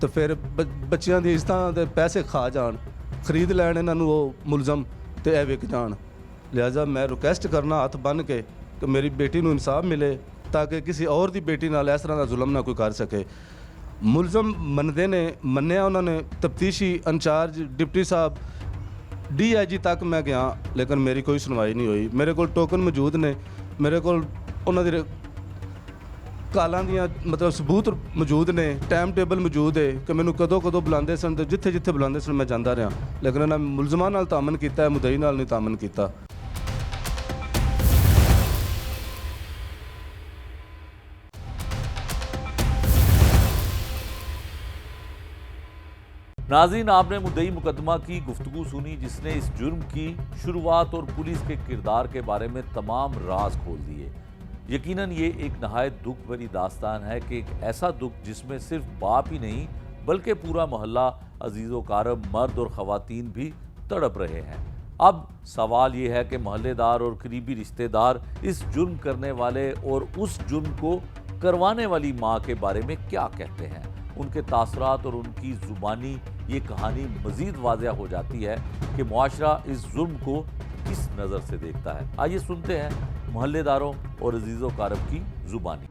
ਤੇ ਫਿਰ ਬੱਚਿਆਂ ਦੀ ਇੱਜ਼ਤਾਂ ਦੇ ਪੈਸੇ ਖਾ ਜਾਣ, ਖਰੀਦ ਲੈਣ ਇਹਨਾਂ ਨੂੰ ਉਹ ਮੁਲਜ਼ਮ ਤੇ ਇਹ ਵਿਕ ਜਾਣ। ਲਿਹਾਜ਼ਾ ਮੈਂ ਰਿਕੁਐਸਟ ਕਰਨਾ ਹੱਥ ਬੰਨ੍ਹ ਕੇ ਕਿ ਮੇਰੀ ਬੇਟੀ ਨੂੰ ਇਨਸਾਫ ਮਿਲੇ ਤਾਂ ਕਿ ਕਿਸੇ ਔਰ ਦੀ ਬੇਟੀ ਨਾਲ ਇਸ ਤਰ੍ਹਾਂ ਦਾ ਜ਼ੁਲਮ ਨਾ ਕੋਈ ਕਰ ਸਕੇ। ਮੁਲਜ਼ਮ ਮੰਨਦੇ ਨੇ, ਮੰਨਿਆ ਉਹਨਾਂ ਨੇ, ਤਫਤੀਸ਼ੀ ਇੰਚਾਰਜ ਡਿਪਟੀ ਸਾਹਿਬ DIG ਤੱਕ ਮੈਂ ਗਿਆ ਲੇਕਿਨ ਮੇਰੀ ਕੋਈ ਸੁਣਵਾਈ ਨਹੀਂ ਹੋਈ। ਮੇਰੇ ਕੋਲ ਟੋਕਨ ਮੌਜੂਦ ਨੇ, ਮੇਰੇ ਕੋਲ ਉਹਨਾਂ ਦੀ ਕਾਲਾਂ ਦੀਆਂ ਮਤਲਬ ਸਬੂਤ ਮੌਜੂਦ ਨੇ, ਟਾਈਮ ਟੇਬਲ ਮੌਜੂਦ ਹੈ ਕਿ ਮੈਨੂੰ ਕਦੋਂ ਬੁਲਾਉਂਦੇ ਸਨ ਤੇ ਜਿੱਥੇ ਜਿੱਥੇ ਬੁਲਾਉਂਦੇ ਸਨ ਮੈਂ ਜਾਂਦਾ ਰਿਹਾ, ਲੇਕਿਨ ਇਹਨਾਂ ਮੁਲਜ਼ਮਾਂ ਨਾਲ ਤਾਮਨ ਕੀਤਾ ਹੈ, ਮੁਦਈ ਨਾਲ ਨਹੀਂ ਤਾਮਨ ਕੀਤਾ। नाज़रीन, आपने मुद्दई मुकदमा की गुफ्तगू सुनी जिसने इस जुर्म की शुरुआत और पुलिस के किरदार के बारे में तमाम राज खोल दिए। यकीनन ये एक नहायत दुख भरी दास्तान है कि एक ऐसा दुख जिसमें सिर्फ बाप ही नहीं बल्कि पूरा मोहल्ला अजीज़ो कारब मर्द और ख़वातीन भी तड़प रहे हैं। अब सवाल ये है कि मोहल्लेदार और करीबी रिश्तेदार इस जुर्म करने वाले और उस जुर्म को करवाने वाली माँ के बारे में क्या कहते हैं। उनके तासरात और उनकी ज़ुबानी ये कहानी मज़ीद वाज़ेह हो जाती है कि मुआशरा इस जुर्म को किस नज़र से देखता है। आइए सुनते हैं मोहल्लेदारों और अजीज़ो कारब की ज़ुबानी।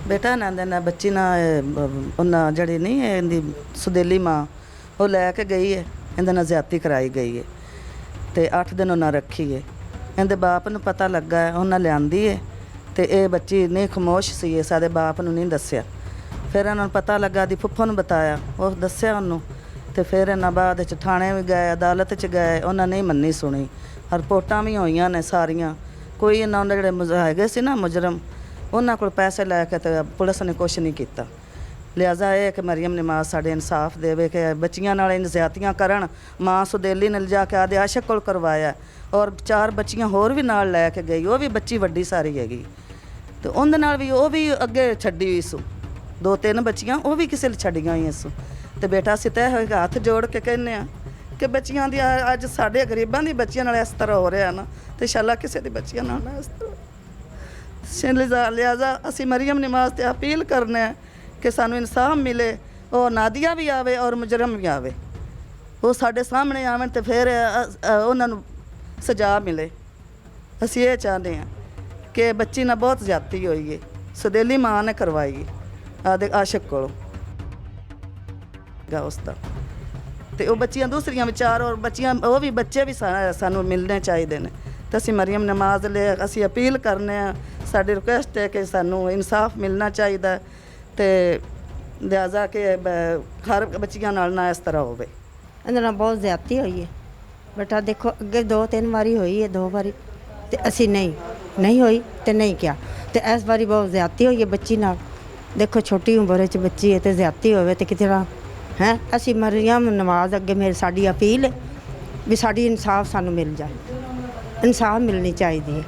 बेटा ना बच्ची ना उन्ना जड़ी नहीं है इनकी सुदेली माँ वो लैके गई है, इहदे नाल ज़्यादती कराई गई है ते 8 दिन उन्हें रखी है। इहदे बाप नूं पता लगा है, उन्हें लियांदी है ते ये बच्ची नहीं खामोश सी है, सादे बाप नूं नहीं दस्सिया। फिर इन्होंने पता लगा दी फुफ्फो नूं बताया, वो दस्सिया उन्होंने ते फिर इन्हां बाद च थाणे भी गए, अदालत च गए, उन्हें नहीं मन्नी सुनी। रिपोर्टां भी होईयां ने सारियां। कोई इन्हां दे जिहड़े हैगे सी ना मुजरम, उन्हां कोल पैसे लैके ते पुलिस ने कुछ नहीं किया। लिहाजा ये कि मरियम नमाज साढ़े इंसाफ देवे कि बच्चियां नाल इन ज़्यादतियां करन। माँ सुदेली ने लिजा के आदे आशक कोल करवाया और 4 बच्चियां होर भी नाल लैके गई, वो भी बच्ची वड्डी सारी हैगी तो उनदे नाल भी वो भी अगे छड्डी हुई सू। 2-3 बच्चियां वो भी किसी छड्डियां हुई सू। तो बेटा असीं तय होएगा हथ जोड़ के कहने कि बच्चियां दी अज साडे गरीबां दी बच्चियां नाल इस तरह हो रहा ना, तो इंशाअल्लाह किसी दी बच्चियां नाल ना इस तरह। लिहाजा असीं मरियम नमाज ते अपील करने कि सानू इंसाफ मिले और नादिया भी आवे और मुजरम भी आवे, वो साढ़े सामने आवन तो फिर उन्होंने सजा मिले। असी ये चाहते हैं कि बच्ची ना बहुत ज़्यादती हुई है, सुदेली माँ ने करवाई है आदे आशक को उसका तो वो बच्चियां दूसरियां भी 4 और बच्चियां वो भी बच्चे भी सानू मिलने चाहिए ने। तो असी मरियम नमाज ले असी अपील करने, साड़ी रिक्वेस्ट है कि सानू इंसाफ मिलना चाहिए तो लिहाजा कि हर बच्चियां नाल ना इस तरह होवे। इहदे नाल बहुत ज़्यादती हुई है बेटा। देखो अगे 2-3 बारी हुई है, 2 बारी तो असी नहीं हुई तो नहीं किया, तो इस बारी बहुत ज़्यादती हुई है बच्ची नाल। देखो छोटी उम्र च बच्ची है तो ज़्यादती होवे तो किते है। असी मरियम नमाज अगे मेरी साड़ी अपील है भी साड़ी इंसाफ सानू मिल जाए, इंसाफ मिलनी चाहिए।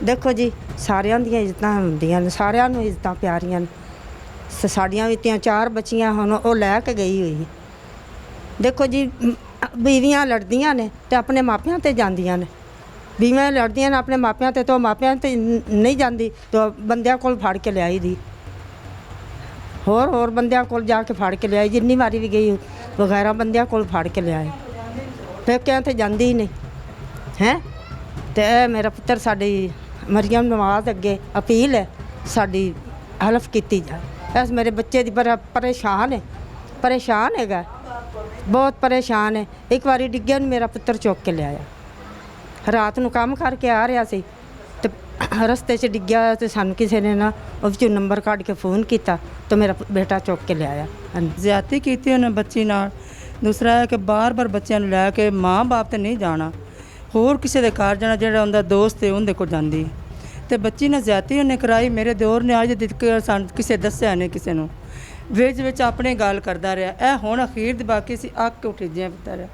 देखो जी सारियां दियां इज्जतां हुंदियां ने, सारियां नूं इज्जतां प्यारियां ने। साड़ियां भी 4 बच्चियां हुण वो लैके गई हुई। देखो जी बीवियां लड़दियां ने तो अपने मापियां ते जांदियां ने, बीवियां लड़दियां ने अपने मापियां ते तो मापियां ते नहीं जाती तो बंदियां कोल फड़ के लियाई दी, होर बंदियां कोल जाके फड़ के लियाई। जिन्नी बारी भी गई वगैरह बंदियां कोल फड़ के लियाए, पेकियां ते जांदी ही नहीं है। तो मेरा पुत्र साड़ी मरियम नवाज अगे अपील है साड़ी हेल्प की जाए। बस मेरे बच्चे दी बड़ा परेशान हैगा, बहुत परेशान है। एक बारी डिग्गिया मेरा पुत्र चुक के लिया, रात को काम करके आ रहा सी तो रस्ते च डिग्गिया तो सानू किसी ने ना उसचों नंबर कढ़ के फ़ोन किया तो मेरा बेटा चुक के लिया। ज़्यादती की उन्हें बच्ची नाल। दूसरा है कि बार बच्चों लैके माँ बाप तो नहीं जाना, होर किसी के घर जाना, जो उनका दोस्त है उनके को जाती तो बच्ची ने ज़्यादती उन्हें कराई। मेरे दिओर ने अज तक किसी दस्या नहीं, किसी को विच अपने गल करता रहा। यह हुण अखीर दी बाकी सी अक उठिजियां पता रहा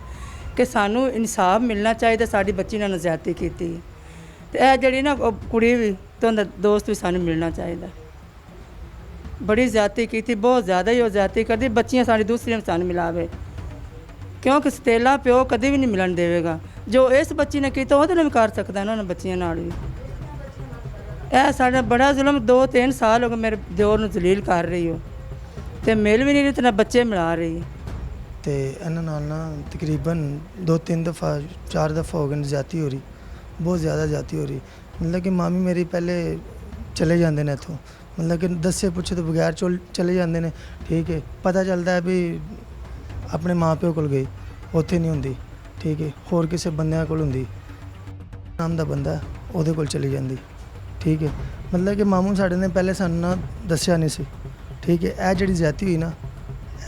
कि सानू इंसाफ मिलना चाहिए। साड़ी बच्ची ने ज़्यादती की तो यह जी ना कुड़ी भी तो उनका दोस्त भी सानू मिलना चाहिए। बड़ी ज़्यादती की, बहुत ज़्यादा ही वो ज़्यादती करती। बच्चियां साड़ी दूसरियां सानू मिलावे, क्योंकि सतेला प्यो कभी भी नहीं मिलन देवेगा। जो इस बच्ची ने किया वो तो नहीं कर सकता उन्होंने बच्चियां नाल भी। यह साढ़ा बड़ा जुल्म 2-3 साल हो गए मेरे दिओर नूं जलील कर रही हो तो मिल भी नहीं रही तो ना बच्चे मिला रही। तो इन्होंने नाल ना तकरीबन 2-3 दफ़ा 4 दफ़ा हो गए ज़्यादती हो रही, बहुत ज़्यादा ज़्यादती हो रही। मतलब कि मामी मेरी पहले चले जाते हैं इतों, मतलब कि दस्से पुच्छे तो बगैर चले जाते हैं। ठीक है, पता चलता है भी अपने माँ प्यो कोल गए, उत्थे नहीं होंदी। ठीक है, होर किसी बंदे कोल होंदी, नाम दा बंदा ਉਹਦੇ ਕੋਲ चली जाती। ठीक है, मतलब कि मामू साढ़े ने पहले सानू ना दस्सिया नहीं सी। ठीक है, यह जिहड़ी ज्यादती हुई ना,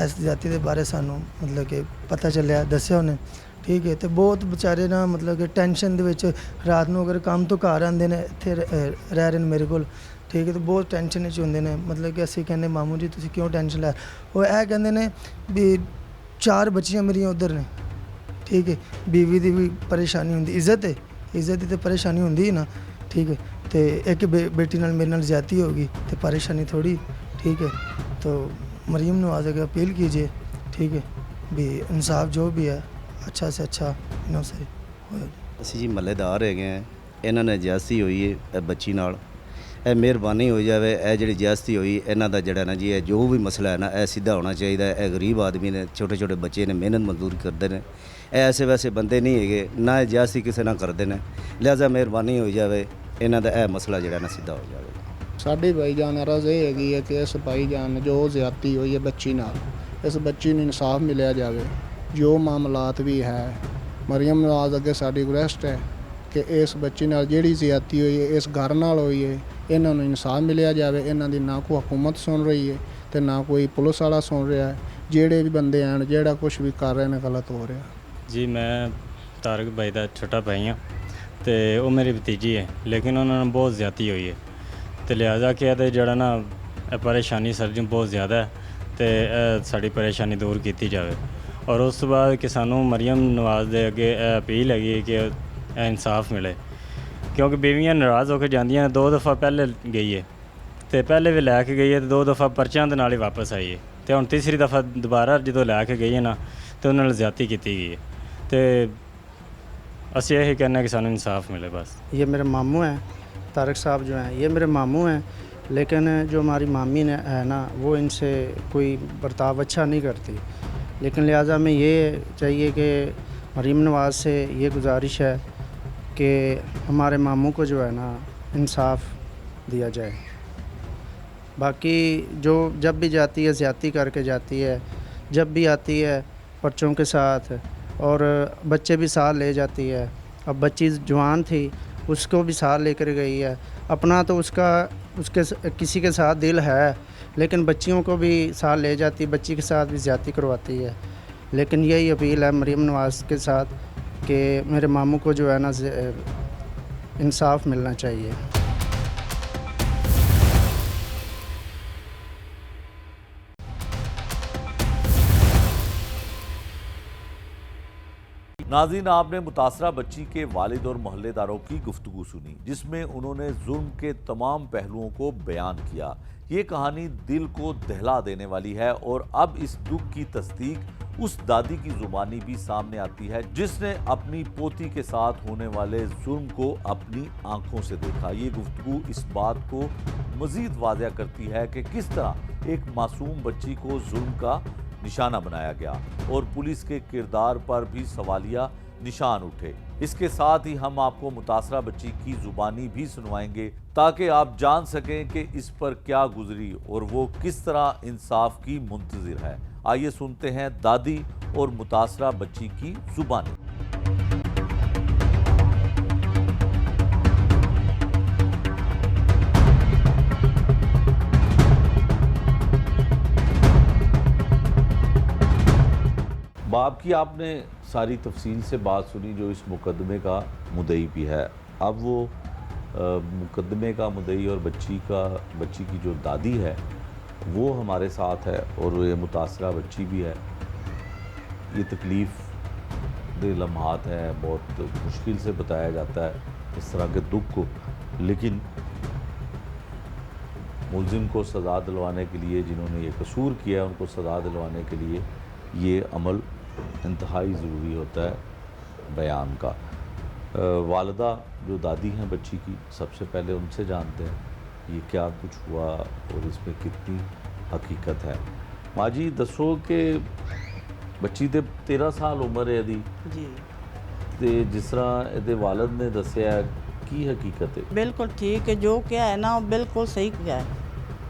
इस ज्यादती के बारे सानू मतलब कि पता चलिया, दस्सिया उन्हें। ठीक है, तो बहुत बेचारे ना मतलब कि टेंशन दे विच रात नूं अगर काम तो घर आते हैं, इत्थे रह रहे हैं मेरे कोल। ठीक है, तो बहुत टेंशन च होंदे ने। मतलब कि असीं कहने मामू जी तुसीं क्यों टेंशन लै, वो यह कहते ने भी 4 बच्चियां मेरियां उधर ने। ठीक है, बीवी की भी परेशानी होंदी, इज्जत है, इज्जत की तो परेशानी होंदी ही ना। ठीक है, तो एक बेटी नाल मेरे नाल ज्यादती होगी तो परेशानी थोड़ी। ठीक है, तो मरीम नवाज़ अगर अपील कीजिए। ठीक है, भी इंसाफ जो भी है अच्छा से अच्छा इन्हों से हो। ਅਸੀਂ ਜੀ ਮਹੱਲੇਦਾਰ ਹੈਗੇ ਆ, ਇਹਨਾਂ ਨੇ ਜ਼ਿਆਦਤੀ ਹੋਈ ਹੈ ਇਹ ਬੱਚੀ ਨਾਲ, ਇਹ ਮਿਹਰਬਾਨੀ ਹੋ ਜਾਵੇ, ਇਹ ਜਿਹੜੀ ਜ਼ਿਆਦਤੀ ਹੋਈ ਇਹਨਾਂ ਦਾ ਜਿਹੜਾ ਨਾ ਜੀ ਇਹ ਜੋ ਵੀ ਮਸਲਾ ਹੈ ਨਾ ਇਹ ਸਿੱਧਾ ਹੋਣਾ ਚਾਹੀਦਾ ਹੈ। ਇਹ ਗਰੀਬ ਆਦਮੀ ਨੇ, ਛੋਟੇ ਛੋਟੇ ਬੱਚੇ ਨੇ, ਮਿਹਨਤ ਮਜ਼ਦੂਰੀ ਕਰਦੇ ਨੇ, ਇਹ ਐਸੇ ਵੈਸੇ ਬੰਦੇ ਨਹੀਂ ਹੈਗੇ, ਨਾ ਇਹ ਜ਼ਿਆਦਤੀ ਕਿਸੇ ਨਾਲ ਕਰਦੇ ਨੇ, ਲਿਹਾਜ਼ਾ ਮਿਹਰਬਾਨੀ ਹੋ ਜਾਵੇ ਇਹਨਾਂ ਦਾ ਇਹ ਮਸਲਾ ਜਿਹੜਾ ਨਾ ਸਿੱਧਾ ਹੋ ਜਾਵੇ। ਸਾਡੀ ਭਾਈਜਾਨ ਅਰਜ਼ ਇਹ ਹੈਗੀ ਹੈ ਕਿ ਇਸ ਭਾਈਜਾਨ ਨੇ ਜੋ ਜ਼ਿਆਦਤੀ ਹੋਈ ਹੈ ਬੱਚੀ ਨਾਲ, ਇਸ ਬੱਚੀ ਨੂੰ ਇਨਸਾਫ ਮਿਲਿਆ ਜਾਵੇ। ਜੋ ਮਾਮਲਾਤ ਵੀ ਹੈ, ਮਰੀਮ ਨਵਾਜ਼ ਅੱਗੇ ਸਾਡੀ ਰਿਕੁਐਸਟ ਹੈ ਕਿ ਇਸ ਬੱਚੀ ਨਾਲ ਜਿਹੜੀ ਜ਼ਿਆਦਤੀ ਹੋਈ ਹੈ ਇਸ ਘਰ ਨਾਲ ਹੋਈ ਹੈ, ਇਹਨਾਂ ਨੂੰ ਇਨਸਾਫ ਮਿਲਿਆ ਜਾਵੇ। ਇਹਨਾਂ ਦੀ ਨਾ ਕੋਈ ਹਕੂਮਤ ਸੁਣ ਰਹੀ ਹੈ ਤੇ ਨਾ ਕੋਈ ਪੁਲਿਸ ਵਾਲਾ ਸੁਣ ਰਿਹਾ ਹੈ। ਜਿਹੜੇ ਵੀ ਬੰਦੇ ਆਣ ਜਿਹੜਾ ਕੁਝ ਵੀ ਕਰ ਰਹੇ ਨੇ ਗਲਤ ਹੋ ਰਿਹਾ। ਜੀ ਮੈਂ ਤਾਰਕ ਭਾਈ ਦਾ ਛੋਟਾ ਭਾਈ ਹਾਂ ਤੇ ਉਹ ਮੇਰੀ ਭਤੀਜੀ ਹੈ, ਲੇਕਿਨ ਉਹਨਾਂ ਨਾਲ ਬਹੁਤ ਜ਼ਿਆਦਤੀ ਹੋਈ ਹੈ ਤੇ ਲਿਹਾਜ਼ਾ ਕਿ ਇਹਦੇ ਜਿਹੜਾ ਨਾ ਇਹ ਪਰੇਸ਼ਾਨੀ ਸਰ ਜੀ ਬਹੁਤ ਜ਼ਿਆਦਾ ਹੈ ਤੇ ਸਾਡੀ ਪਰੇਸ਼ਾਨੀ ਦੂਰ ਕੀਤੀ ਜਾਵੇ। ਔਰ ਉਸ ਤੋਂ ਬਾਅਦ ਕਿ ਸਾਨੂੰ ਮਰੀਮ ਨਵਾਜ਼ ਦੇ ਅੱਗੇ ਇਹ ਅਪੀਲ ਹੈਗੀ ਹੈ ਕਿ ਇਹ ਇਨਸਾਫ ਮਿਲੇ, ਕਿਉਂਕਿ ਬੀਵੀਆਂ ਨਾਰਾਜ਼ ਹੋ ਕੇ ਜਾਂਦੀਆਂ। 2 ਦਫਾ ਪਹਿਲੇ ਗਈ ਹੈ ਤੇ ਪਹਿਲੇ ਵੀ ਲੈ ਕੇ ਗਈ ਹੈ ਤੇ 2 ਦਫਾ ਪਰਚਿਆਂ ਦੇ ਨਾਲ ਹੀ ਵਾਪਸ ਆਈ ਹੈ ਤੇ ਹੁਣ ਤੀਸਰੀ ਦਫਾ ਦੁਬਾਰਾ ਜਦੋਂ ਲੈ ਕੇ ਗਈ ਹੈ ਨਾ ਤੇ ਉਹਨਾਂ ਨਾਲ ਜ਼ਿਆਦਤੀ ਕੀਤੀ ਗਈ ਹੈ ਤੇ ਅਸੀਂ यही कहना है कि सानू इंसाफ मिले बस। ये मेरे मामू हैं, तारक साहब जो हैं ये मेरे मामू हैं, लेकिन जो हमारी मामी ने है ना वो इनसे कोई बर्ताव अच्छा नहीं करती। लेकिन लिहाजा में ये चाहिए कि मरीम नवाज़ से ये गुजारिश है कि हमारे मामू को जो है ना इंसाफ दिया जाए। बाकी जो जब भी जाती है ज़्यादती करके जाती है, जब भी आती है बच्चों के साथ और बच्चे भी साथ ले जाती है। अब बच्ची जवान थी, उसको भी साथ लेकर गई है। अपना तो उसके किसी के साथ दिल है, लेकिन बच्चियों को भी साथ ले जाती, बच्ची के साथ भी ज़्यादती करवाती है। लेकिन यही अपील है मरीम नवाज़ के साथ कि मेरे मामू को जो है ना इंसाफ मिलना चाहिए। नाज़रीन, आपने मुतासरा बच्ची के वालिद और मोहल्लेदारों की गुफ्तगू सुनी, जिसमें उन्होंने जुल्म के तमाम पहलुओं को बयान किया। ये कहानी दिल को दहला देने वाली है और अब इस दुख की तस्दीक उस दादी की जुबानी भी सामने आती है जिसने अपनी पोती के साथ होने वाले जुल्म को अपनी आंखों से देखा। ये गुफ्तगू इस बात को मजीद वाज़ह करती है कि किस तरह एक मासूम बच्ची को जुल्म का निशाना बनाया गया और पुलिस के किरदार पर भी सवालिया निशान उठे। इसके साथ ही हम आपको मुतासरा बच्ची की जुबानी भी सुनवाएंगे ताकि आप जान सकें कि इस पर क्या गुजरी और वो किस तरह इंसाफ की मुंतजिर है। आइए सुनते हैं दादी और मुतासरा बच्ची की जुबानी। बाप की आपने सारी तफसील से बात सुनी जो इस मुकदमे का मुद्दई भी है। अब वो मुकदमे का मुद्दई और बच्ची की जो दादी है वो हमारे साथ है और ये मुतासरा बच्ची भी है। ये तकलीफ़ दे लम्हात है, बहुत मुश्किल से बताया जाता है इस तरह के दुख को, लेकिन मुलजिम को सज़ा दिलवाने के लिए, जिन्होंने ये कसूर किया है उनको सज़ा दिलवाने के लिए ये अमल इंतहाई ज़रूरी होता है बयान का। वालिदा जो दादी हैं बच्ची की, सबसे पहले उनसे जानते हैं ये क्या कुछ हुआ और इसमें कितनी हकीकत है। माँ जी दसो कि बच्ची ते 13 साल उम्र है दी जी, ते जिस तरह ਇਹਦੇ वालिद ने दसिया की हकीकत है? बिल्कुल ठीक है, जो क्या है ना वो बिल्कुल सही किया है।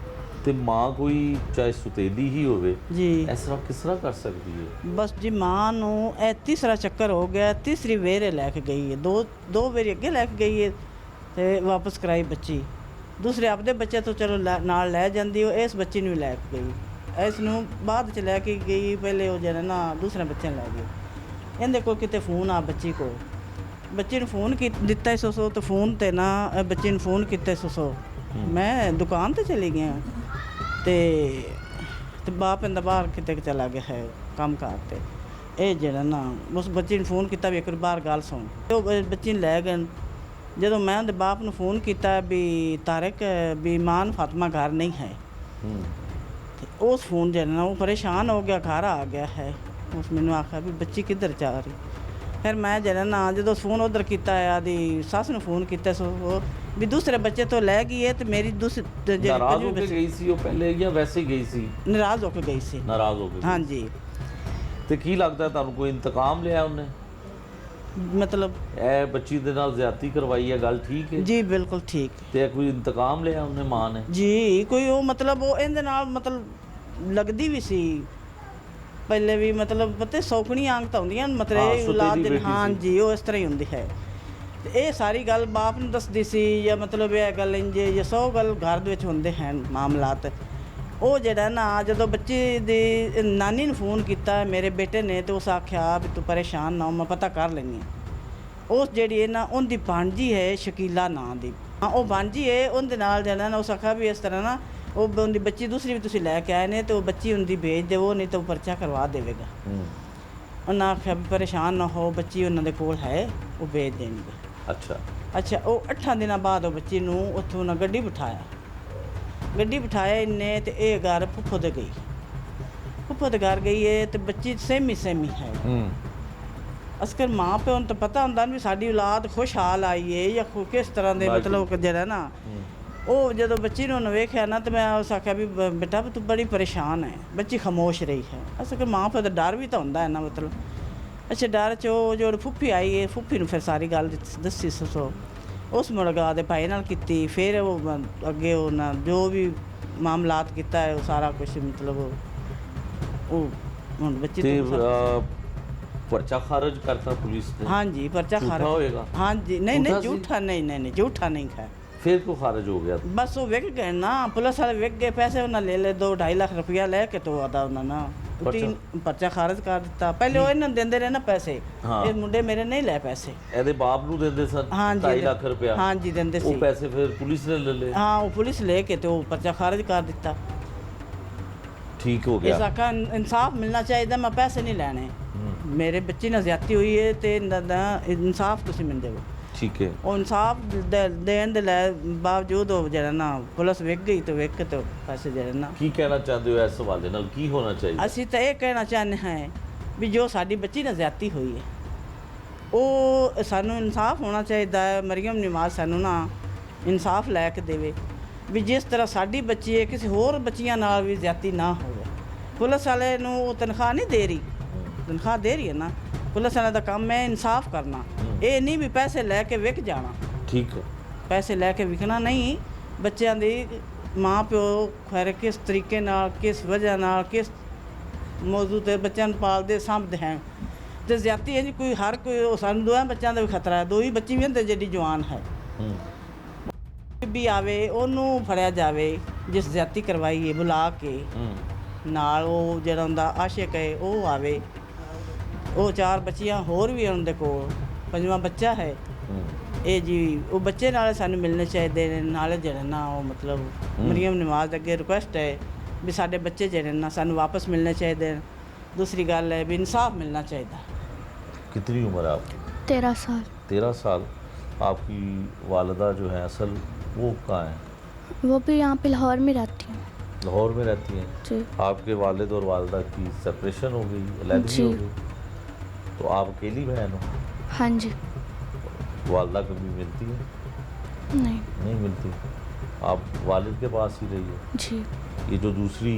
ਤੇ ਮਾਂ ਕੋਈ ਚਾਹੇ ਸੁਤੇਲੀ ਹੀ ਹੋਵੇ ਜੀ ਇਸ ਤਰ੍ਹਾਂ ਕਿਸ ਤਰ੍ਹਾਂ ਕਰ ਸਕਦੀ ਹੈ? ਬਸ ਜੀ ਮਾਂ ਨੂੰ ਇਹ ਤੀਸਰਾ ਚੱਕਰ ਹੋ ਗਿਆ, ਤੀਸਰੀ ਵੇਰੇ ਲੈ ਕੇ ਗਈ ਹੈ, ਦੋ ਵੇਰੇ ਅੱਗੇ ਲੈ ਕੇ ਗਈ ਹੈ ਤੇ ਵਾਪਸ ਕਰਾਈ ਬੱਚੀ। ਦੂਸਰੇ ਆਪਦੇ ਬੱਚੇ ਤੋਂ ਚਲੋ ਨਾਲ ਲੈ ਜਾਂਦੀ, ਉਹ ਇਸ ਬੱਚੀ ਨੂੰ ਵੀ ਲੈ ਕੇ ਗਈ, ਇਸ ਨੂੰ ਬਾਅਦ ਚ ਲੈ ਕੇ ਗਈ, ਪਹਿਲੇ ਉਹ ਜਿਹੜਾ ਨਾ ਦੂਸਰੇ ਬੱਚੇ ਨੂੰ ਲੈ ਗਈ। ਇਹਦੇ ਕੋਲ ਕਿਤੇ ਫੋਨ ਆ ਬੱਚੀ ਕੋਲ, ਬੱਚੇ ਨੂੰ ਫੋਨ ਦਿੱਤਾ 100 ਤੇ ਫੋਨ ਤੇ ਨਾ ਬੱਚੇ ਨੂੰ ਫੋਨ ਕੀਤਾ 100 ਮੈਂ ਦੁਕਾਨ ਤੇ ਚਲੀ ਗਿਆ ਤੇ ਬਾਪ ਇਹਦਾ ਬਾਹਰ ਕਿਤੇ ਚਲਾ ਗਿਆ ਹੈ ਕੰਮ ਕਾਰ ਤੇ। ਇਹ ਜਿਹੜਾ ਨਾ ਉਸ ਬੱਚੇ ਨੂੰ ਫੋਨ ਕੀਤਾ ਵੀ ਇੱਕ ਵਾਰ ਬਾਹਰ ਗੱਲ ਸੁਣ, ਉਹ ਬੱਚੀ ਨੂੰ ਲੈ ਗਏ। ਜਦੋਂ ਮੈਂ ਉਹਦੇ ਬਾਪ ਨੂੰ ਫੋਨ ਕੀਤਾ ਵੀ ਤਾਰਿਕ ਵੀ ਮਾਨ ਫਾਤਮਾ ਘਰ ਨਹੀਂ ਹੈ, ਤੇ ਉਸ ਫੋਨ ਜਿਹੜਾ ਨਾ ਉਹ ਪਰੇਸ਼ਾਨ ਹੋ ਗਿਆ, ਘਰ ਆ ਗਿਆ ਹੈ। ਉਸ ਮੈਨੂੰ ਆਖਿਆ ਵੀ ਬੱਚੀ ਕਿੱਧਰ ਜਾ ਰਹੀ। ਫਿਰ ਮੈਂ ਜਿਹੜਾ ਨਾ ਜਦੋਂ ਫੋਨ ਉਧਰ ਕੀਤਾ ਆਦੀ ਸੱਸ ਨੂੰ ਫੋਨ ਕੀਤਾ ਸੋ ਵੀ ਦੂਸਰੇ ਬੱਚੇ ਤੋਂ ਲੈ ਗਈ ਹੈ ਤੇ ਮੇਰੀ ਨਾਰਾਜ਼ ਹੋ ਕੇ ਗਈ ਸੀ ਉਹ ਪਹਿਲੇ ਜਾਂ ਵੈਸੇ ਹੀ ਗਈ ਸੀ? ਨਾਰਾਜ਼ ਹੋ ਕੇ ਗਈ ਸੀ। ਨਾਰਾਜ਼ ਹੋ ਕੇ? ਹਾਂਜੀ। ਤੇ ਕੀ ਲੱਗਦਾ ਤੁਹਾਨੂੰ ਕੋਈ ਇੰਤਕਾਮ ਲਿਆ ਉਹਨੇ? ਮਤਲਬ ਇਹ ਬੱਚੀ ਦੇ ਨਾਲ ਜ਼ਿਆਦਤੀ ਕਰਵਾਈ ਹੈ, ਗੱਲ ਠੀਕ ਹੈ? ਜੀ ਬਿਲਕੁਲ ਠੀਕ। ਤੇ ਕੋਈ ਇੰਤਕਾਮ ਲਿਆ ਉਹਨੇ ਮਾਂ ਨੇ? ਜੀ ਕੋਈ ਉਹ ਮਤਲਬ ਉਹ ਇਹਦੇ ਨਾਲ ਮਤਲਬ ਲੱਗਦੀ ਵੀ ਸੀ ਪਹਿਲੇ ਵੀ, ਮਤਲਬ ਪਤਾ ਸੌਕਣੀ ਆਂਗ ਤਾਂ ਹੁੰਦੀਆਂ ਮਤਲਬ ਔਲਾਦ ਦੇ। ਹਾਂਜੀ ਉਹ ਇਸ ਤਰ੍ਹਾਂ ਹੀ ਹੁੰਦੀ ਹੈ। ਤੇ ਇਹ ਸਾਰੀ ਗੱਲ ਬਾਪ ਨੂੰ ਦੱਸਦੀ ਸੀ ਜਾਂ ਮਤਲਬ ਇਹ ਗੱਲ ਇੰਜੇ ਜਾਂ 100 ਗੱਲ ਘਰ ਦੇ ਵਿੱਚ ਹੁੰਦੇ ਹਨ ਮਾਮਲਾਤ। ਉਹ ਜਿਹੜਾ ਨਾ ਜਦੋਂ ਬੱਚੇ ਦੀ ਨਾਨੀ ਨੂੰ ਫੋਨ ਕੀਤਾ ਮੇਰੇ ਬੇਟੇ ਨੇ ਤੇ ਉਸ ਆਖਿਆ ਵੀ ਤੂੰ ਪਰੇਸ਼ਾਨ ਨਾ ਹੋ, ਮੈਂ ਪਤਾ ਕਰ ਲੈਂਦੀ ਹਾਂ। ਉਸ ਜਿਹੜੀ ਹੈ ਨਾ ਉਹਦੀ ਭਾਂਜੀ ਹੈ ਸ਼ਕੀਲਾ ਨਾਂ ਦੀ, ਹਾਂ ਉਹ ਭਾਂਜੀ ਹੈ, ਉਹਦੇ ਨਾਲ ਜਿਹੜਾ ਨਾ ਉਸ ਆਖਿਆ ਵੀ ਇਸ ਤਰ੍ਹਾਂ ਨਾ ਉਹ ਉਹਦੀ ਬੱਚੀ ਦੂਸਰੀ ਵੀ ਤੁਸੀਂ ਲੈ ਕੇ ਆਏ ਨੇ ਤੇ ਉਹ ਬੱਚੀ ਉਹਦੀ ਭੇਜ ਦੇਵੋ, ਨਹੀਂ ਤਾਂ ਉਹ ਪਰਚਾ ਕਰਵਾ ਦੇਵੇਗਾ। ਉਹਨਾਂ ਆਖਿਆ ਵੀ ਪਰੇਸ਼ਾਨ ਨਾ ਹੋ, ਬੱਚੀ ਉਹਨਾਂ ਦੇ ਕੋਲ ਹੈ, ਉਹ ਭੇਜ ਦੇਣਗੇ। ਅੱਛਾ ਉਹ 8 ਦਿਨਾਂ ਬਾਅਦ ਉਹ ਬੱਚੀ ਨੂੰ ਉੱਥੋਂ ਨਾ ਗੱਡੀ ਬਿਠਾਇਆ ਇਹਨੇ ਤੇ ਇਹ ਘਰ ਫੁੱਫੋ ਦੇ ਗਈ, ਫੁੱਫੋ ਦੇ ਘਰ ਗਈ ਹੈ ਤੇ ਬੱਚੀ ਸਹਿਮੀ ਹੈ। ਅਸਕਰ ਮਾਂ ਪਿਓ ਨੂੰ ਤਾਂ ਪਤਾ ਹੁੰਦਾ ਵੀ ਸਾਡੀ ਔਲਾਦ ਖੁਸ਼ਹਾਲ ਆਈ ਹੈ ਜਾਂ ਕਿਸ ਤਰ੍ਹਾਂ ਦੇ ਮਤਲਬ ਜਿਹੜਾ ਨਾ ਉਹ ਜਦੋਂ ਬੱਚੀ ਨੂੰ ਵੇਖਿਆ ਨਾ ਤੇ ਮੈਂ ਉਸ ਆਖਿਆ ਵੀ ਬੇਟਾ ਤੂੰ ਬੜੀ ਪਰੇਸ਼ਾਨ ਹੈ। ਬੱਚੀ ਖਾਮੋਸ਼ ਰਹੀ ਹੈ। ਅਸਕਰ ਮਾਂ ਪਿਓ ਦਾ ਡਰ ਵੀ ਤਾਂ ਹੁੰਦਾ ਹੈ ਨਾ ਮਤਲਬ। ਅੱਛਾ ਡਰ 'ਚ ਉਹ ਜੋ ਫੁੱਫੀ ਆਈ ਹੈ, ਫੁੱਫੀ ਨੂੰ ਫਿਰ ਸਾਰੀ ਗੱਲ ਦੱਸੀ ਸੋ ਉਸ ਮੁਲਗਾ ਦੇ ਭਾਈ ਨਾਲ ਕੀਤੀ। ਫਿਰ ਉਹ ਅੱਗੇ ਉਹਨਾਂ ਜੋ ਵੀ ਮਾਮਲਾਤ ਕੀਤਾ ਹੈ ਉਹ ਸਾਰਾ ਕੁਝ ਮਤਲਬ ਉਹ ਹੁਣ ਬੱਚੀ ਤੋਂ ਪਰਚਾ ਖਾਰਜ ਕਰਤਾ ਪੁਲਿਸ ਨੇ? ਹਾਂਜੀ ਪਰਚਾ ਖਾਰਜ ਹੋਏਗਾ। ਹਾਂਜੀ ਨਹੀਂ ਝੂਠਾ ਨਹੀਂ ਝੂਠਾ ਨਹੀਂ ਹੈ। ਫਿਰ ਕਿਉਂ ਖਾਰਜ ਹੋ ਗਿਆ? ਬਸ ਉਹ ਵਿਕ ਗਏ ਨਾ, ਪੁਲਿਸ ਵਾਲੇ ਵਿਕ ਗਏ, ਪੈਸੇ ਉਹਨਾਂ ਲੈ ਲਏ 2-2.5 ਲੱਖ ਰੁਪਇਆ ਲੈ ਕੇ ਤੋਂ ਆਦਾ ਉਹਨਾਂ ਨਾ ਪਰਚਾ ਖਾਰਜ ਕਰ ਦਿੱਤਾ। ਪਹਿਲੇ ਉਹ ਇਹਨਾਂ ਦਿੰਦੇ ਰਹੇ ਨਾ ਪੈਸੇ, ਇਹ ਮੁੰਡੇ ਮੇਰੇ ਨਹੀਂ ਲੈ ਪੈਸੇ, ਇਹਦੇ ਬਾਪ ਨੂੰ ਦਿੰਦੇ ਸਨ 2.5 ਲੱਖ ਰੁਪਇਆ। ਹਾਂਜੀ ਦਿੰਦੇ ਸੀ। ਉਹ ਪੈਸੇ ਫਿਰ ਪੁਲਿਸ ਨੇ ਲੈ ਲਏ? ਹਾਂ ਉਹ ਪੁਲਿਸ ਲੈ ਕੇ ਤੇ ਉਹ ਪਰਚਾ ਖਾਰਜ ਕਰ ਦਿੱਤਾ। ਠੀਕ ਹੋ ਗਿਆ। ਇਸ ਆਖਾ ਇਨਸਾਫ ਮਿਲਣਾ ਚਾਹੀਦਾ, ਮੈਂ ਪੈਸੇ ਨਹੀਂ ਲੈਣੇ, ਮੇਰੇ ਬੱਚੇ ਨਾਲ ਜ਼ਿਆਦਤੀ ਹੋਈ ਹੈ ਤੇ ਇਨਸਾਫ ਤੁਸੀਂ ਮੈਨੂੰ ਦੇਵੋ। ਠੀਕ ਹੈ। ਉਹ ਇਨਸਾਫ ਦੇਣ ਦੇ ਲੈ ਬਾਵਜੂਦ ਉਹ ਜਿਹੜਾ ਨਾ ਪੁਲਿਸ ਵਿਕ ਗਈ ਤੇ ਵਿਕ ਤੇ ਪੈਸੇ ਜਿਹੜੇ ਨਾ। ਕੀ ਕਹਿਣਾ ਚਾਹੁੰਦੇ ਹੋ ਇਸ ਹਵਾਲੇ ਨਾਲ, ਕੀ ਹੋਣਾ ਚਾਹੀਦਾ? ਅਸੀਂ ਤਾਂ ਇਹ ਕਹਿਣਾ ਚਾਹੁੰਦੇ ਹਾਂ ਵੀ ਜੋ ਸਾਡੀ ਬੱਚੀ ਨਾਲ ਜ਼ਿਆਦਤੀ ਹੋਈ ਹੈ ਉਹ ਸਾਨੂੰ ਇਨਸਾਫ ਹੋਣਾ ਚਾਹੀਦਾ ਹੈ। ਮਰੀਮ ਨਿਵਾਜ਼ ਸਾਨੂੰ ਨਾ ਇਨਸਾਫ ਲੈ ਕੇ ਦੇਵੇ ਵੀ ਜਿਸ ਤਰ੍ਹਾਂ ਸਾਡੀ ਬੱਚੀ ਹੈ ਕਿਸੇ ਹੋਰ ਬੱਚੀਆਂ ਨਾਲ ਵੀ ਜ਼ਿਆਦਤੀ ਨਾ ਹੋਵੇ। ਪੁਲਿਸ ਵਾਲੇ ਨੂੰ ਉਹ ਤਨਖਾਹ ਨਹੀਂ ਦੇ ਰਹੀ, ਤਨਖਾਹ ਦੇ ਰਹੀ ਹੈ ਨਾ। ਪੁਲਿਸ ਵਾਲਿਆਂ ਦਾ ਕੰਮ ਹੈ ਇਨਸਾਫ ਕਰਨਾ, ਇਹ ਨਹੀਂ ਵੀ ਪੈਸੇ ਲੈ ਕੇ ਵਿਕ ਜਾਣਾ। ਠੀਕ ਹੈ। ਪੈਸੇ ਲੈ ਕੇ ਵਿਕਣਾ ਨਹੀਂ। ਬੱਚਿਆਂ ਦੀ ਮਾਂ ਪਿਓ ਖੈਰ ਕਿਸ ਤਰੀਕੇ ਨਾਲ, ਕਿਸ ਵਜ੍ਹਾ ਨਾਲ, ਕਿਸ ਮੌਜੂਦ ਤੇ ਬੱਚਿਆਂ ਨੂੰ ਪਾਲਦੇ ਸਾਂਭਦੇ ਹੈ ਤੇ ਜ਼ਿਆਦਤੀ ਹੈ ਜੀ ਕੋਈ ਹਰ ਕੋਈ। ਉਹ ਸਾਨੂੰ ਦੋਹਾਂ ਬੱਚਿਆਂ ਦਾ ਵੀ ਖਤਰਾ ਹੈ, 2 ਹੀ ਬੱਚੀ ਵੀ ਹੁੰਦੇ ਜਿਹੜੀ ਜਵਾਨ ਹੈ। ਵੀ ਆਵੇ ਉਹਨੂੰ ਫੜਿਆ ਜਾਵੇ ਜਿਸ ਜ਼ਿਆਦਤੀ ਕਰਵਾਈ ਹੈ, ਬੁਲਾ ਕੇ ਨਾਲ ਉਹ ਜਿਹੜਾ ਹੁੰਦਾ ਆਸ਼ਿਕ ਹੈ ਉਹ ਆਵੇ। ਉਹ 4 ਬੱਚੀਆਂ ਹੋਰ ਵੀ ਉਹਨਾਂ ਦੇ ਕੋਲ, 5ਵਾਂ ਬੱਚਾ ਹੈ ਇਹ ਜੀ। ਉਹ ਬੱਚੇ ਨਾਲ ਸਾਨੂੰ ਮਿਲਣੇ ਚਾਹੀਦੇ ਨੇ। ਨਾਲੇ ਜਿਹੜੇ ਨਾ ਉਹ ਮਤਲਬ ਮਰੀਮ ਨਿਵਾਜ਼ ਅੱਗੇ ਰਿਕੁਐਸਟ ਹੈ ਵੀ ਸਾਡੇ ਬੱਚੇ ਜਿਹੜੇ ਨਾ ਸਾਨੂੰ ਵਾਪਸ ਮਿਲਣੇ ਚਾਹੀਦੇ ਨੇ। दूसरी गल है भी इंसाफ मिलना चाहिए। कितनी उम्र है आपकी? 13 साल। 13 साल। आपकी वालिदा जो है असल वो कहाँ है? वो भी यहाँ पे लाहौर में रहती हैं। लाहौर में रहती हैं जी। आपके वालिद और वालिदा की सेपरेशन हो गई, अलहदगी हो गई, तो आप अकेली बहन हो? हाँ जी। वालिदा कभी मिलती है? नहीं। नहीं मिलती। आप वालिद के पास ही रही हो? जी। ये जो दूसरी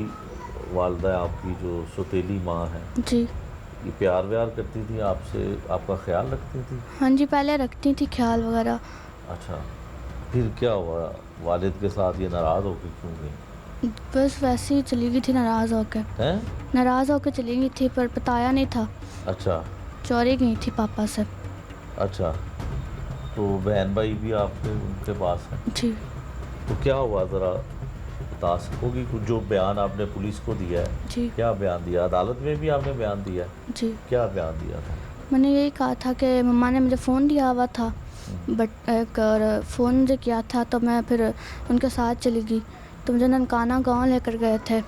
वालिदा है आपकी, जो सौतेली माँ है जी, ये प्यार व्यार करती थी आपसे, आपका ख्याल रखती थी? हाँ जी, पहले रखती थी ख्याल वगैरह। अच्छा, फिर क्या हुआ? वालिद के साथ ये नाराज़ होकर क्यों गई? बस वैसे ही चली गई थी नाराज़ होकर। हैं? नाराज़ होकर चली गई थी पर बताया नहीं था। अच्छा चोरी गई थी पापा से। अच्छा, तो बहन भाई भी आपके उनके पास हैं? जी। तो क्या हुआ, ज़रा बता सकोगी कुछ? जो बयान आपने पुलिस को दिया है, जी। क्या बयान दिया? अदालत में भी आपने बयान दिया है? जी। क्या बयान दिया था? मैंने यही कहा था कि मम्मा ने मुझे फ़ोन दिया हुआ था, बट एक और फ़ोन मुझे किया था तो मैं फिर उनके साथ चली गई। तो मुझे ननकाना गांव लेकर गए थे।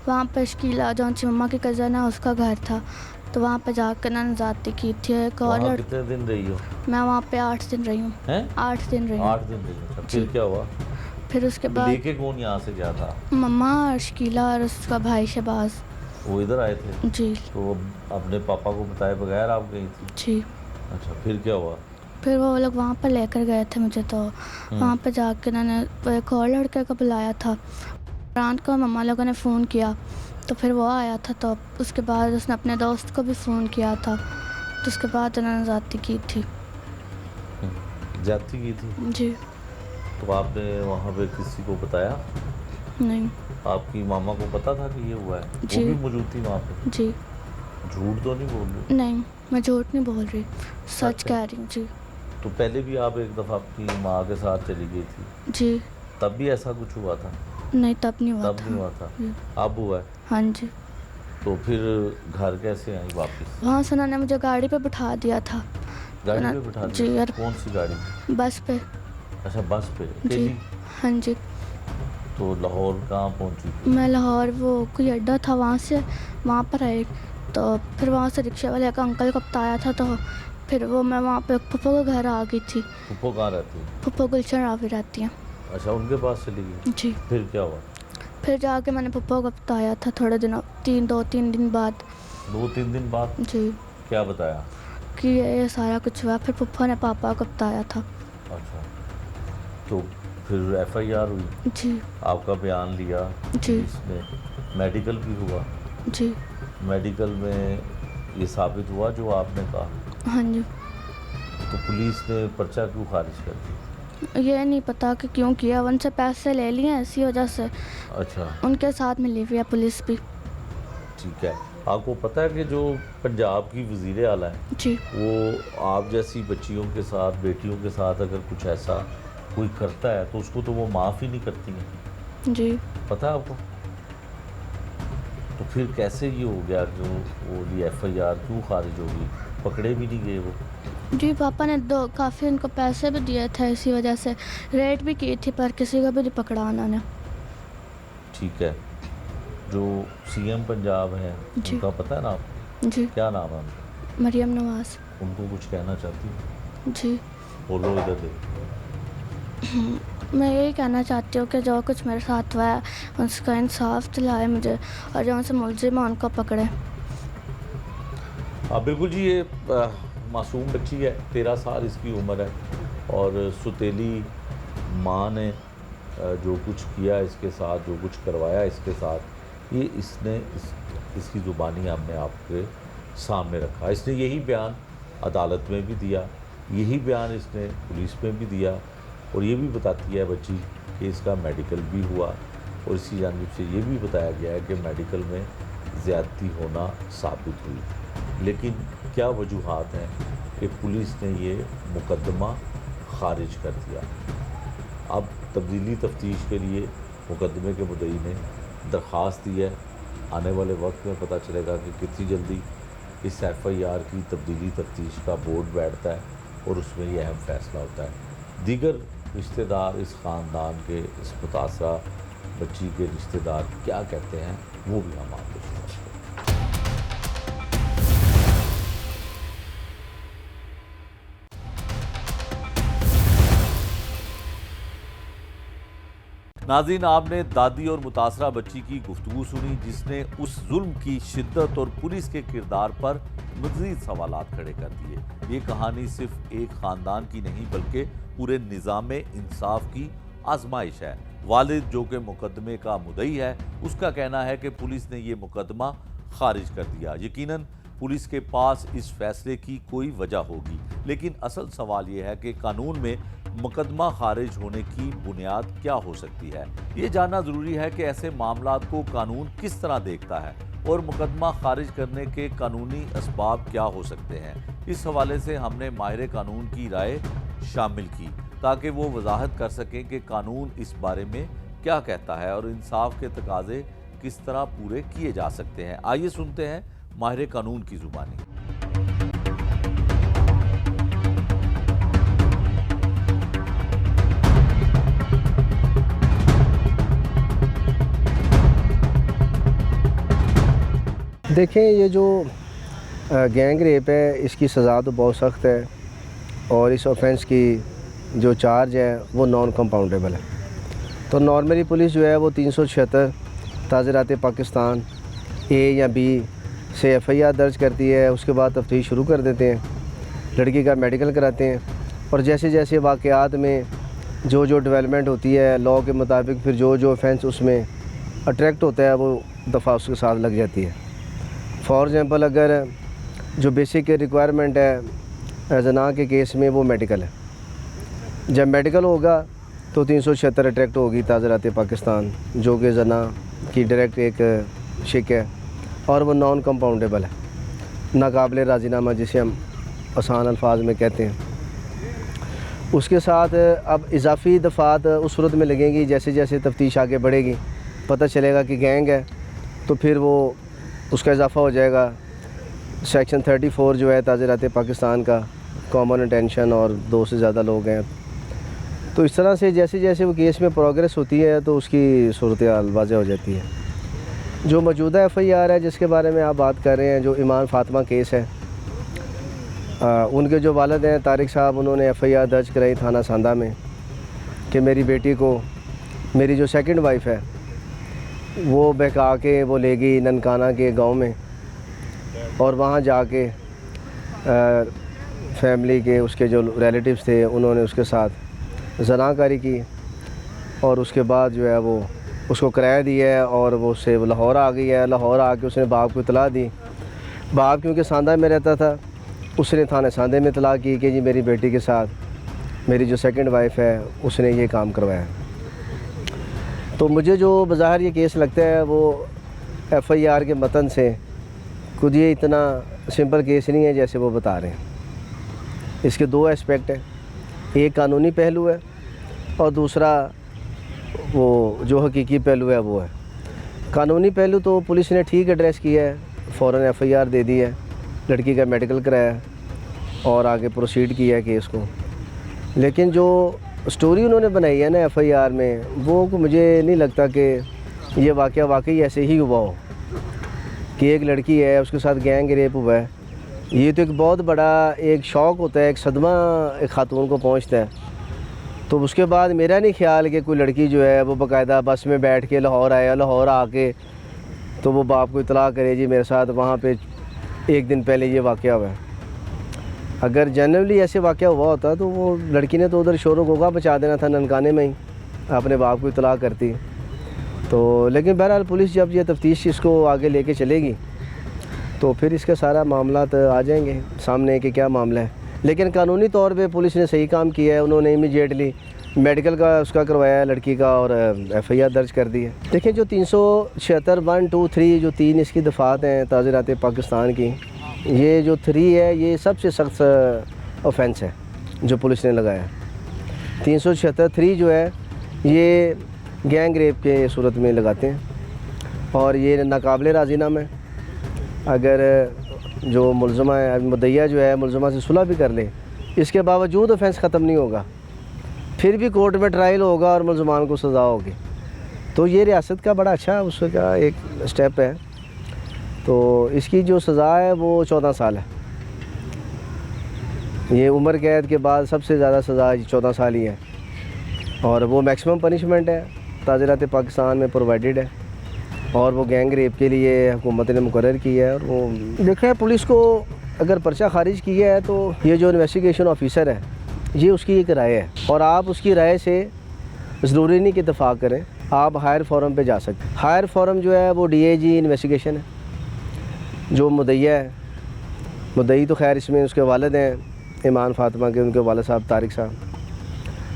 वहाँ पर शकीला जो उनकी मम्मा की कज़न है उसका घर था, तो वहाँ पर जाकर ना ज़्यादती की थी। एक और वहाँ कितने दिन रही हो? मैं वहाँ पे 8 दिन रही हूँ। हैं? 8 दिन रही हूँ। 8 दिन रही हो। अच्छा, फिर जी। क्या हुआ? फिर उसके बाद लेके कौन यहाँ से गया था? मम्मा और शकीला और उसका भाई शहबाज। वो इधर आए थे? जी। तो वो अपने पापा को बताए बगैर आप गई थी? जी। अच्छा, फिर क्या हुआ? फिर वो लोग वहाँ पर लेकर गए थे मुझे, तो वहाँ पर जाकर उन्होंने एक और लड़के को बुलाया था। रात को मम्मा लोगों ने फ़ोन किया तो फिर वो आया था, तो उसके बाद उसने अपने दोस्त को भी फ़ोन किया था, तो उसके बाद उन्होंने ज़्यादती की थी। ज्यादती की थी? जी। तो आपने वहाँ पे किसी को बताया? नहीं। आपकी मामा को पता था कि ये हुआ है? वो जी। भी मौजूद थी वहाँ पे? जी। झूठ तो नहीं बोल रही? नहीं, मैं झूठ नहीं बोल रही, सच अच्छा। कह रही हूँ। जी। तो पहले भी आप एक दफ़ा अपनी माँ के साथ चली गई थी, जी। तब भी ऐसा कुछ हुआ था? नहीं, तब नहीं हुआ तब था। नहीं हुआ था, जी। अब हुआ है? हाँ जी। तो फिर घर कैसे आई वापस? वहाँ से उन्होंने मुझे गाड़ी पे बिठा दिया था। गाड़ी ना- पे बिठा जी, दिया? यार। कौन सी गाड़ी? बस पे। अच्छा, बस पे जी। अकेली? हाँ जी। तो लाहौर कहाँ पहुँची थी? मैं लाहौर, वो कोई अड्डा था वहाँ से वहाँ पर आई, तो फिर वहाँ से रिक्शा वाले का अंकल को बताया था, तो फिर वो मैं वहाँ पे फुप्पो के घर आ गई थी। फुप्पो कहाँ रहती है? फुप्पो गुलशन रावी रहती हैं। अच्छा, उनके पास चली गई? जी। फिर क्या हुआ? फिर जाके मैंने फुप्पो को बताया था थोड़े दिनों 2-3 दिन बाद। 2-3 दिन बाद? जी। क्या बताया? कि ये सारा कुछ हुआ। फिर फुप्पो ने पापा को बताया था। अच्छा, तो फिर एफआईआर हुई? जी। आपका बयान लिया जी। इसमें? मेडिकल भी हुआ? जी। मेडिकल में ये साबित हुआ जो आपने कहा? हाँ जी। तो पुलिस ने पर्चा क्यों खारिज कर दिया? ये नहीं पता कि क्यों किया, उनसे पैसे ले लिए इसी वजह से। अच्छा, उनके साथ मिली हुई है पुलिस भी। ठीक है। आपको पता है कि जो पंजाब की वज़ीर आला है, जी। वो आप जैसी बच्चियों के साथ, बेटियों के साथ अगर कुछ ऐसा कोई करता है तो उसको तो वो माफ़ ही नहीं करती हैं। जी। पता है आपको? तो फिर कैसे ये हो गया कि वो ये एफआईआर क्यों खारिज होगी? पकड़े भी नहीं गए वो? जी, पापा ने काफ़ी उनको पैसे भी दिए थे, इसी वजह से रेट भी की थी, पर किसी को भी नहीं पकड़ा उन्होंने। ठीक है। जो सीएम पंजाब है जी। उनका पता है ना आपको? जी। क्या नाम है उनका? मरियम नवाज। उनको कुछ कहना चाहती हूँ? जी। बोलो इधर दे। मैं यही कहना चाहती हूँ कि जो कुछ मेरे साथ हुआ है उसका इंसाफ दिलाए मुझे, और जो उनसे मुलजिम है उनको पकड़े। हाँ बिल्कुल जी, ये मासूम बच्ची है, 13 साल इसकी उम्र है, और सुतेली माँ ने जो कुछ किया इसके साथ, जो कुछ करवाया इसके साथ, ये इसने इसकी ज़ुबानी हमने आपके सामने रखा। इसने यही बयान अदालत में भी दिया, यही बयान इसने पुलिस में भी दिया, और ये भी बताती है बच्ची कि इसका मेडिकल भी हुआ, और इसी जानिब से ये भी बताया गया है कि मेडिकल में ज़्यादती होना साबित हुई। लेकिन क्या वजूहात हैं कि पुलिस ने ये मुकदमा खारिज कर दिया? अब तब्दीली तफ्तीश के लिए मुकदमे के मुद्दई ने दरख्वास्त दी है। आने वाले वक्त में पता चलेगा कि कितनी जल्दी इस एफआईआर की तब्दीली तफ्तीश का बोर्ड बैठता है और उसमें यह अहम फैसला होता है। दीगर रिश्तेदार इस ख़ानदान के, इस मुतासरा बच्ची के रिश्तेदार क्या कहते हैं वो भी हम आपको सुनाते हैं। नाज़रीन, आपने दादी और मुतासरा बच्ची की गुफ्तगू सुनी, जिसने उस जुल्म की शिद्दत और पुलिस के किरदार पर मज़ीद सवालात खड़े कर दिए। ये कहानी सिर्फ एक ख़ानदान की नहीं बल्कि पूरे निज़ाम इंसाफ की आजमाइश है। वालिद जो कि मुकदमे का मुद्दई है, उसका कहना है कि पुलिस ने ये मुकदमा खारिज कर दिया। यकीनन पुलिस के पास इस फैसले की कोई वजह होगी, लेकिन असल सवाल ये है कि कानून में मुकदमा खारिज होने की बुनियाद क्या हो सकती है। ये जानना ज़रूरी है कि ऐसे मामलात को कानून किस तरह देखता है और मुकदमा खारिज करने के कानूनी असबाब क्या हो सकते हैं। इस हवाले से हमने माहिर कानून की राय शामिल की ताकि वो वजाहत कर सकें कि कानून इस बारे में क्या कहता है और इंसाफ के तकाजे किस तरह पूरे किए जा सकते हैं। आइए सुनते हैं माहिर कानून की जुबानी। देखें, ये जो गैंग रेप है इसकी सज़ा तो बहुत सख्त है और इस ऑफेंस की जो चार्ज है वो नॉन कंपाउंडेबल है। तो नॉर्मली पुलिस जो है वो 376 ताज़रात पाकिस्तान ए या बी से एफआईआर दर्ज करती है। उसके बाद तफ्तीश शुरू कर देते हैं, लड़की का मेडिकल कराते हैं और जैसे जैसे वाक़यात में जो जो डेवलपमेंट होती है लॉ के मुताबिक फिर जो जो ऑफेंस उसमें अट्रैक्ट होता है वो दफ़ा उसके साथ लग जाती है। फॉर एग्ज़ाम्पल, अगर जो बेसिक रिक्वायरमेंट है जना के केस में वो मेडिकल है। जब मेडिकल होगा तो 376 अट्रैक्ट होगी ताज़रात पाकिस्तान, जो कि जना की डायरेक्ट एक शिक है और वो नॉन कंपाउंडेबल है, नाकाबिल राज़ीनामा जिसे हम आसान अल्फाज में कहते हैं। उसके साथ अब इजाफी दफ़ात उस सूरत में लगेंगी जैसे जैसे तफ्तीश आगे बढ़ेगी, पता चलेगा कि गैंग है तो फिर वो उसका इजाफ़ा हो जाएगा। सेक्शन 34 जो है ताज़रात पाकिस्तान का, कॉमन इंटेंशन और 2 से ज़्यादा लोग हैं। तो इस तरह से जैसे जैसे वो केस में प्रोग्रेस होती है तो उसकी सूरत हाल वाज़ेह हो जाती है। जो मौजूदा एफआईआर है जिसके बारे में आप बात कर रहे हैं, जो ईमान फातिमा केस है, उनके जो वालिद हैं तारिक साहब, उन्होंने एफआईआर दर्ज कराई थाना सांदा में कि मेरी बेटी को मेरी जो सेकंड वाइफ है वो बहका के वो ले गई ननकाना के गांव में और वहाँ जाके फैमिली के उसके जो रिलेटिव्स थे उन्होंने उसके साथ ज़नाकारी की और उसके बाद जो है वो उसको किराया दिया है और वो उससे लाहौर आ गई है। लाहौर आके उसने बाप को इतला दी। बाप क्योंकि सांदा में रहता था, उसने थाने सांदे में इतला की कि जी मेरी बेटी के साथ मेरी जो सेकंड वाइफ है उसने ये काम करवाया। तो मुझे जो बज़ाहिर ये केस लगता है वो एफआईआर के मतन से खुद ये इतना सिंपल केस नहीं है जैसे वो बता रहे हैं। इसके 2 एस्पेक्ट हैं, एक कानूनी पहलू है और दूसरा वो जो हकीकी पहलू है वो है। कानूनी पहलू तो पुलिस ने ठीक एड्रेस किया है, फ़ौरन एफआईआर दे दी है, लड़की का मेडिकल कराया और आगे प्रोसीड किया है केस को। लेकिन जो स्टोरी उन्होंने बनाई है ना एफआईआर में, वो मुझे नहीं लगता कि ये वाक़या वाकई ऐसे ही हुआ हो कि एक लड़की है उसके साथ गैंग रेप हुआ है। ये तो एक बहुत बड़ा एक शौक़ होता है, एक सदमा एक ख़ातून को पहुंचता है। तो उसके बाद मेरा नहीं ख्याल कि कोई लड़की जो है वो बाकायदा बस में बैठ के लाहौर आया, लाहौर आके तो वो बाप को इतला करे जी मेरे साथ वहाँ पे 1 दिन पहले ये वाक़या हुआ है। अगर जनरली ऐसे वाक़या हुआ होता तो वो लड़की ने तो उधर शोर गोगा बचा देना था, ननकाने में ही अपने बाप को इतला करती। तो लेकिन बहरहाल पुलिस जब ये तफ्तीश इसको आगे लेके चलेगी तो फिर इसका सारा मामला आ जाएंगे सामने कि क्या मामला है। लेकिन कानूनी तौर पे पुलिस ने सही काम किया है, उन्होंने इमीडिएटली मेडिकल का उसका करवाया है लड़की का और एफआईआर दर्ज कर दी है। देखिए, जो 376 1, 2, 3 जो 3 इसकी दफ़ात हैं ताज़रात पाकिस्तान की, ये जो 3 है ये सबसे सख्त ऑफेंस है जो पुलिस ने लगाया। 376 3 जो है ये गैंग रेप के सूरत में लगाते हैं और ये नाकाबिल राज़ीनामा है। अगर जो मुलज़मा है, मुद्दइया जो है मुलज़मा से सुलह भी कर ले, इसके बावजूद ऑफेंस ख़त्म नहीं होगा, फिर भी कोर्ट में ट्रायल होगा और मुलज़मान को सज़ा होगी। तो ये रियासत का बड़ा अच्छा उसका एक स्टेप है। तो इसकी जो सज़ा है वो 14 साल है। ये उम्र कैद के बाद सबसे ज़्यादा सज़ा 14 साल ही है और वो मैक्सिमम पनिशमेंट है ताज़रात पाकिस्तान में प्रोवाइडेड है और वो गैंग रेप के लिए हुकूमत ने मुकर्रर किया है। और वो देखें, पुलिस को अगर पर्चा खारिज किया है तो ये जो इन्वेस्टिगेशन ऑफिसर है ये उसकी एक राय है और आप उसकी राय से ज़रूरी नहीं कि इत्तफाक़ करें, आप हायर फोरम पे जा सकते हैं। हायर फोरम जो है वो डीएजी इन्वेस्टिगेशन है, जो मुद्दइया है मुद्दई तो खैर इसमें उसके वालिद हैं ईमान फातिमा के, उनके वालिद साहब तारिक साहब,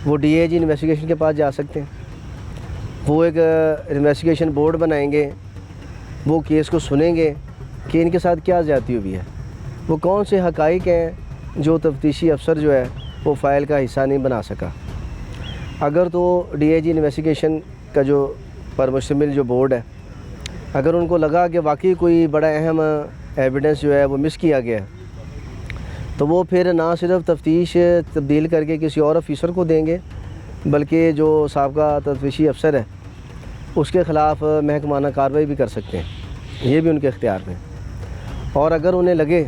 वो DIG इन्वेस्टिगेशन के पास जा सकते हैं। वो एक इन्वेस्टिगेशन बोर्ड बनाएंगे, वो केस को सुनेंगे कि इनके साथ क्या ज़्यादती हुई है, वो कौन से हक़ाइक़ हैं जो तफ्तीशी अफसर जो है वो फ़ाइल का हिस्सा नहीं बना सका। अगर तो DIG इन्वेस्टिगेशन का जो पर मुश्तमिल जो बोर्ड है, अगर उनको लगा कि वाकई कोई बड़ा अहम एविडेंस जो है वो मिस किया गया है, तो वो फिर ना सिर्फ तफ्तीश तब्दील करके किसी और ऑफिसर को देंगे, बल्कि जो साबका तफ्तीशी अफसर है उसके ख़िलाफ़ महकमाना कार्रवाई भी कर सकते हैं, ये भी उनके इख्तियार में। और अगर उन्हें लगे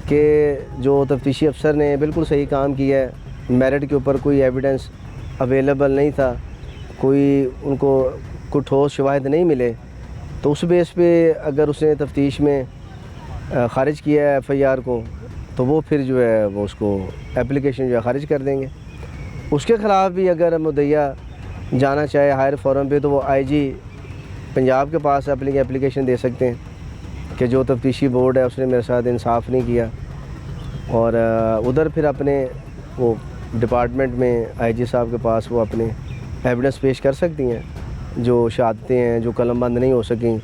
कि जो तफ्तीशी अफसर ने बिल्कुल सही काम किया है, मेरिट के ऊपर कोई एविडेंस अवेलेबल नहीं था, कोई उनको कोई ठोस शवाहिद नहीं मिले, तो उस बेस पे अगर उसने तफ्तीश में ख़ारिज किया है FIR को, तो वो फिर जो है वो उसको एप्लीकेशन जो है ख़ारिज कर देंगे। उसके ख़िलाफ़ भी अगर मुद्दइया जाना चाहे हायर फोरम पे, तो वो IG पंजाब के पास अपनी एप्लीकेशन दे सकते हैं कि जो तफ्तीशी बोर्ड है उसने मेरे साथ इंसाफ नहीं किया, और उधर फिर अपने वो डिपार्टमेंट में IG साहब के पास वो अपने एविडेंस पेश कर सकती हैं, जो शहादतें हैं जो कलमबंद नहीं हो सकें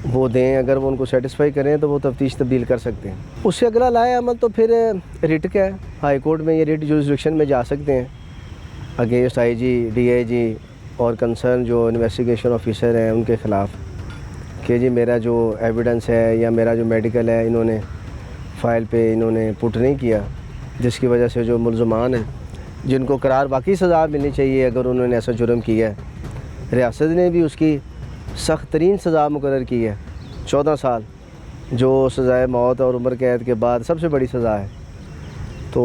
वो दें। अगर वो उनको सेटिस्फाई करें तो वो तफ्तीश तब्दील कर सकते हैं। उससे अगला लाए अमल तो फिर रिट का है, हाई कोर्ट में ये रिट जुरिसडिक्शन में जा सकते हैं अगेंस्ट IG DIG और कंसर्न जो इन्वेस्टिगेशन ऑफिसर हैं उनके ख़िलाफ़ कि जी मेरा जो एविडेंस है या मेरा जो मेडिकल है इन्होंने फ़ाइल पे इन्होंने पुट नहीं किया, जिसकी वजह से जो मुल्ज़मान हैं जिनको करार वाकई सज़ा मिलनी चाहिए अगर उन्होंने ऐसा जुर्म किया है, रियासत ने भी उसकी सख्त तरीन सज़ा मुकर्रर की है 14 साल, जो सज़ाए मौत और उम्र कैद के बाद सबसे बड़ी सज़ा है। तो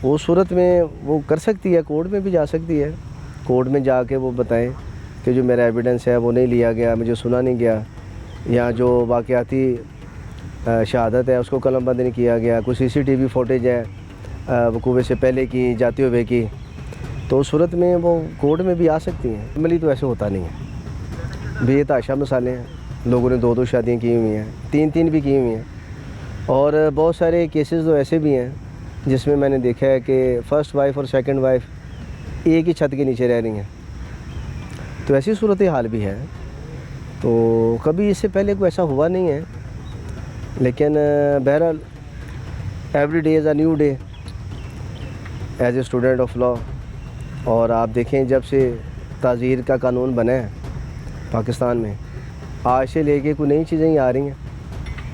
वो सूरत में वो कर सकती है, कोर्ट में भी जा सकती है, कोर्ट में जाके वो बताएं कि जो मेरा एविडेंस है वो नहीं लिया गया, मुझे सुना नहीं गया, या जो वाक़याती शहादत है उसको कलमबंद नहीं किया गया, कोई CCTV फुटेज है वकूवे से पहले की जाते हुए की, तो उस सूरत में वो कोर्ट में भी आ सकती हैं। नॉर्मली तो ऐसे होता नहीं है, बेतहाशा मिसालें हैं, लोगों ने 2-2 शादियाँ की हुई हैं, 3-3 भी की हुई हैं, और बहुत सारे केसेस तो ऐसे भी हैं जिसमें मैंने देखा है कि फ़र्स्ट वाइफ और सेकंड वाइफ एक ही छत के नीचे रह रही हैं, तो ऐसी सूरत हाल भी है। तो कभी इससे पहले कोई ऐसा हुआ नहीं है, लेकिन बहरहाल every day is a new day as a student of law. और आप देखें जब से ताज़ीर का कानून बना है पाकिस्तान में, आज से लेके कोई नई चीज़ें ही आ रही हैं,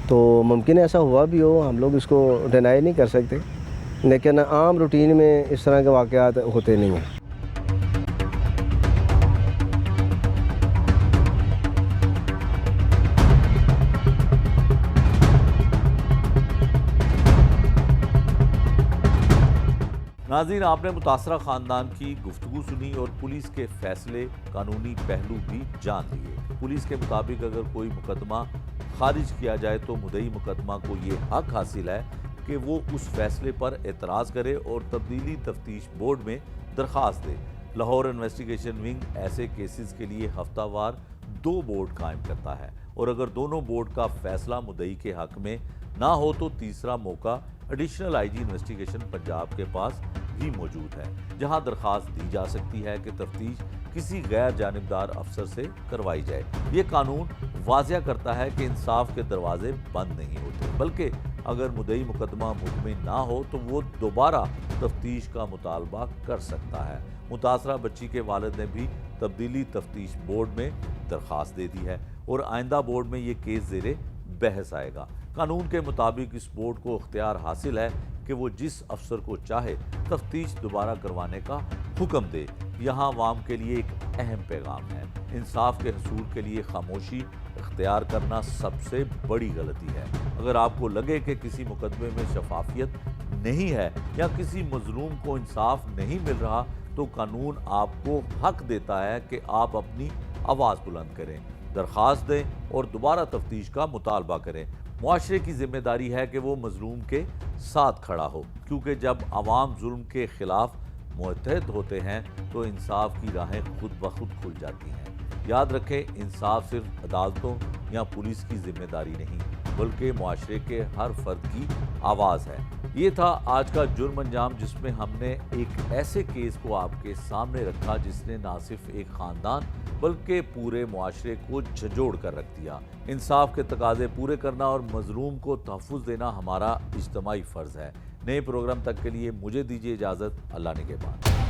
तो मुमकिन है ऐसा हुआ भी हो, हम लोग इसको डिनाई नहीं कर सकते, लेकिन आम रूटीन में इस तरह के वाक़यात होते नहीं हैं। नाज़रीन, आपने मुतासरा ख़ानदान की गुफ्तगू सुनी और पुलिस के फैसले कानूनी पहलू भी जान लिए। पुलिस के मुताबिक अगर कोई मुकदमा खारिज किया जाए तो मुद्दई मुकदमा को ये हक हासिल है कि वो उस फैसले पर एतराज़ करे और तब्दीली तफ्तीश बोर्ड में दरख्वास्त दे। लाहौर इन्वेस्टिगेशन विंग ऐसे केसेस के लिए हफ्तावार 2 बोर्ड कायम करता है, और अगर दोनों बोर्ड का फैसला मुद्दई के हक में ना हो तो तीसरा मौका एडिशनल IG इन्वेस्टिगेशन पंजाब के पास भी मौजूद है, जहां दरख्वास्त दी जा सकती है कि तफ्तीश किसी गैर जानिबदार अफसर से करवाई जाए। ये कानून वाज़िया करता है कि इंसाफ के दरवाजे बंद नहीं होते, बल्कि अगर मुद्दई मुकदमा मुतमिन ना हो तो वो दोबारा तफ्तीश का मुतालबा कर सकता है। मुतासरा बच्ची के वालिद ने भी तब्दीली तफ्तीश बोर्ड में दरख्वास्त दे दी है और आइंदा बोर्ड में ये केस ज़ेरे बहस आएगा। कानून के मुताबिक इस बोर्ड को इख्तियार हासिल है कि वो जिस अफसर को चाहे तफ्तीश दोबारा करवाने का हुक्म दे। यहाँ अवाम के लिए एक अहम पैगाम है, इंसाफ के हसूल के लिए खामोशी इख्तियार करना सबसे बड़ी गलती है। अगर आपको लगे कि किसी मुकदमे में शफाफियत नहीं है या किसी मजलूम को इंसाफ नहीं मिल रहा, तो कानून आपको हक देता है कि आप अपनी आवाज़ बुलंद करें, दरख्वास्त दें और दोबारा तफ्तीश का मुतालबा करें। मुआशरे की जिम्मेदारी है कि वो मजलूम के साथ खड़ा हो, क्योंकि जब आवाम जुल्म के खिलाफ मुत्तहद होते हैं तो इंसाफ की राहें खुद ब खुद खुल जाती हैं। याद रखें, इंसाफ सिर्फ अदालतों या पुलिस की जिम्मेदारी नहीं, बल्कि मुआशरे के हर फर्द की आवाज़ है। ये था आज का जुर्म अंजाम, जिसमें हमने एक ऐसे केस को आपके सामने रखा जिसने ना सिर्फ एक ख़ानदान बल्कि पूरे मुआशरे को झंझोड़ कर रख दिया। इंसाफ के तकाजे पूरे करना और मजलूम को तहफ़्फ़ुज़ देना हमारा इज्तिमाई फ़र्ज़ है। नए प्रोग्राम तक के लिए मुझे दीजिए इजाज़त। अल्लाह ने के बाद।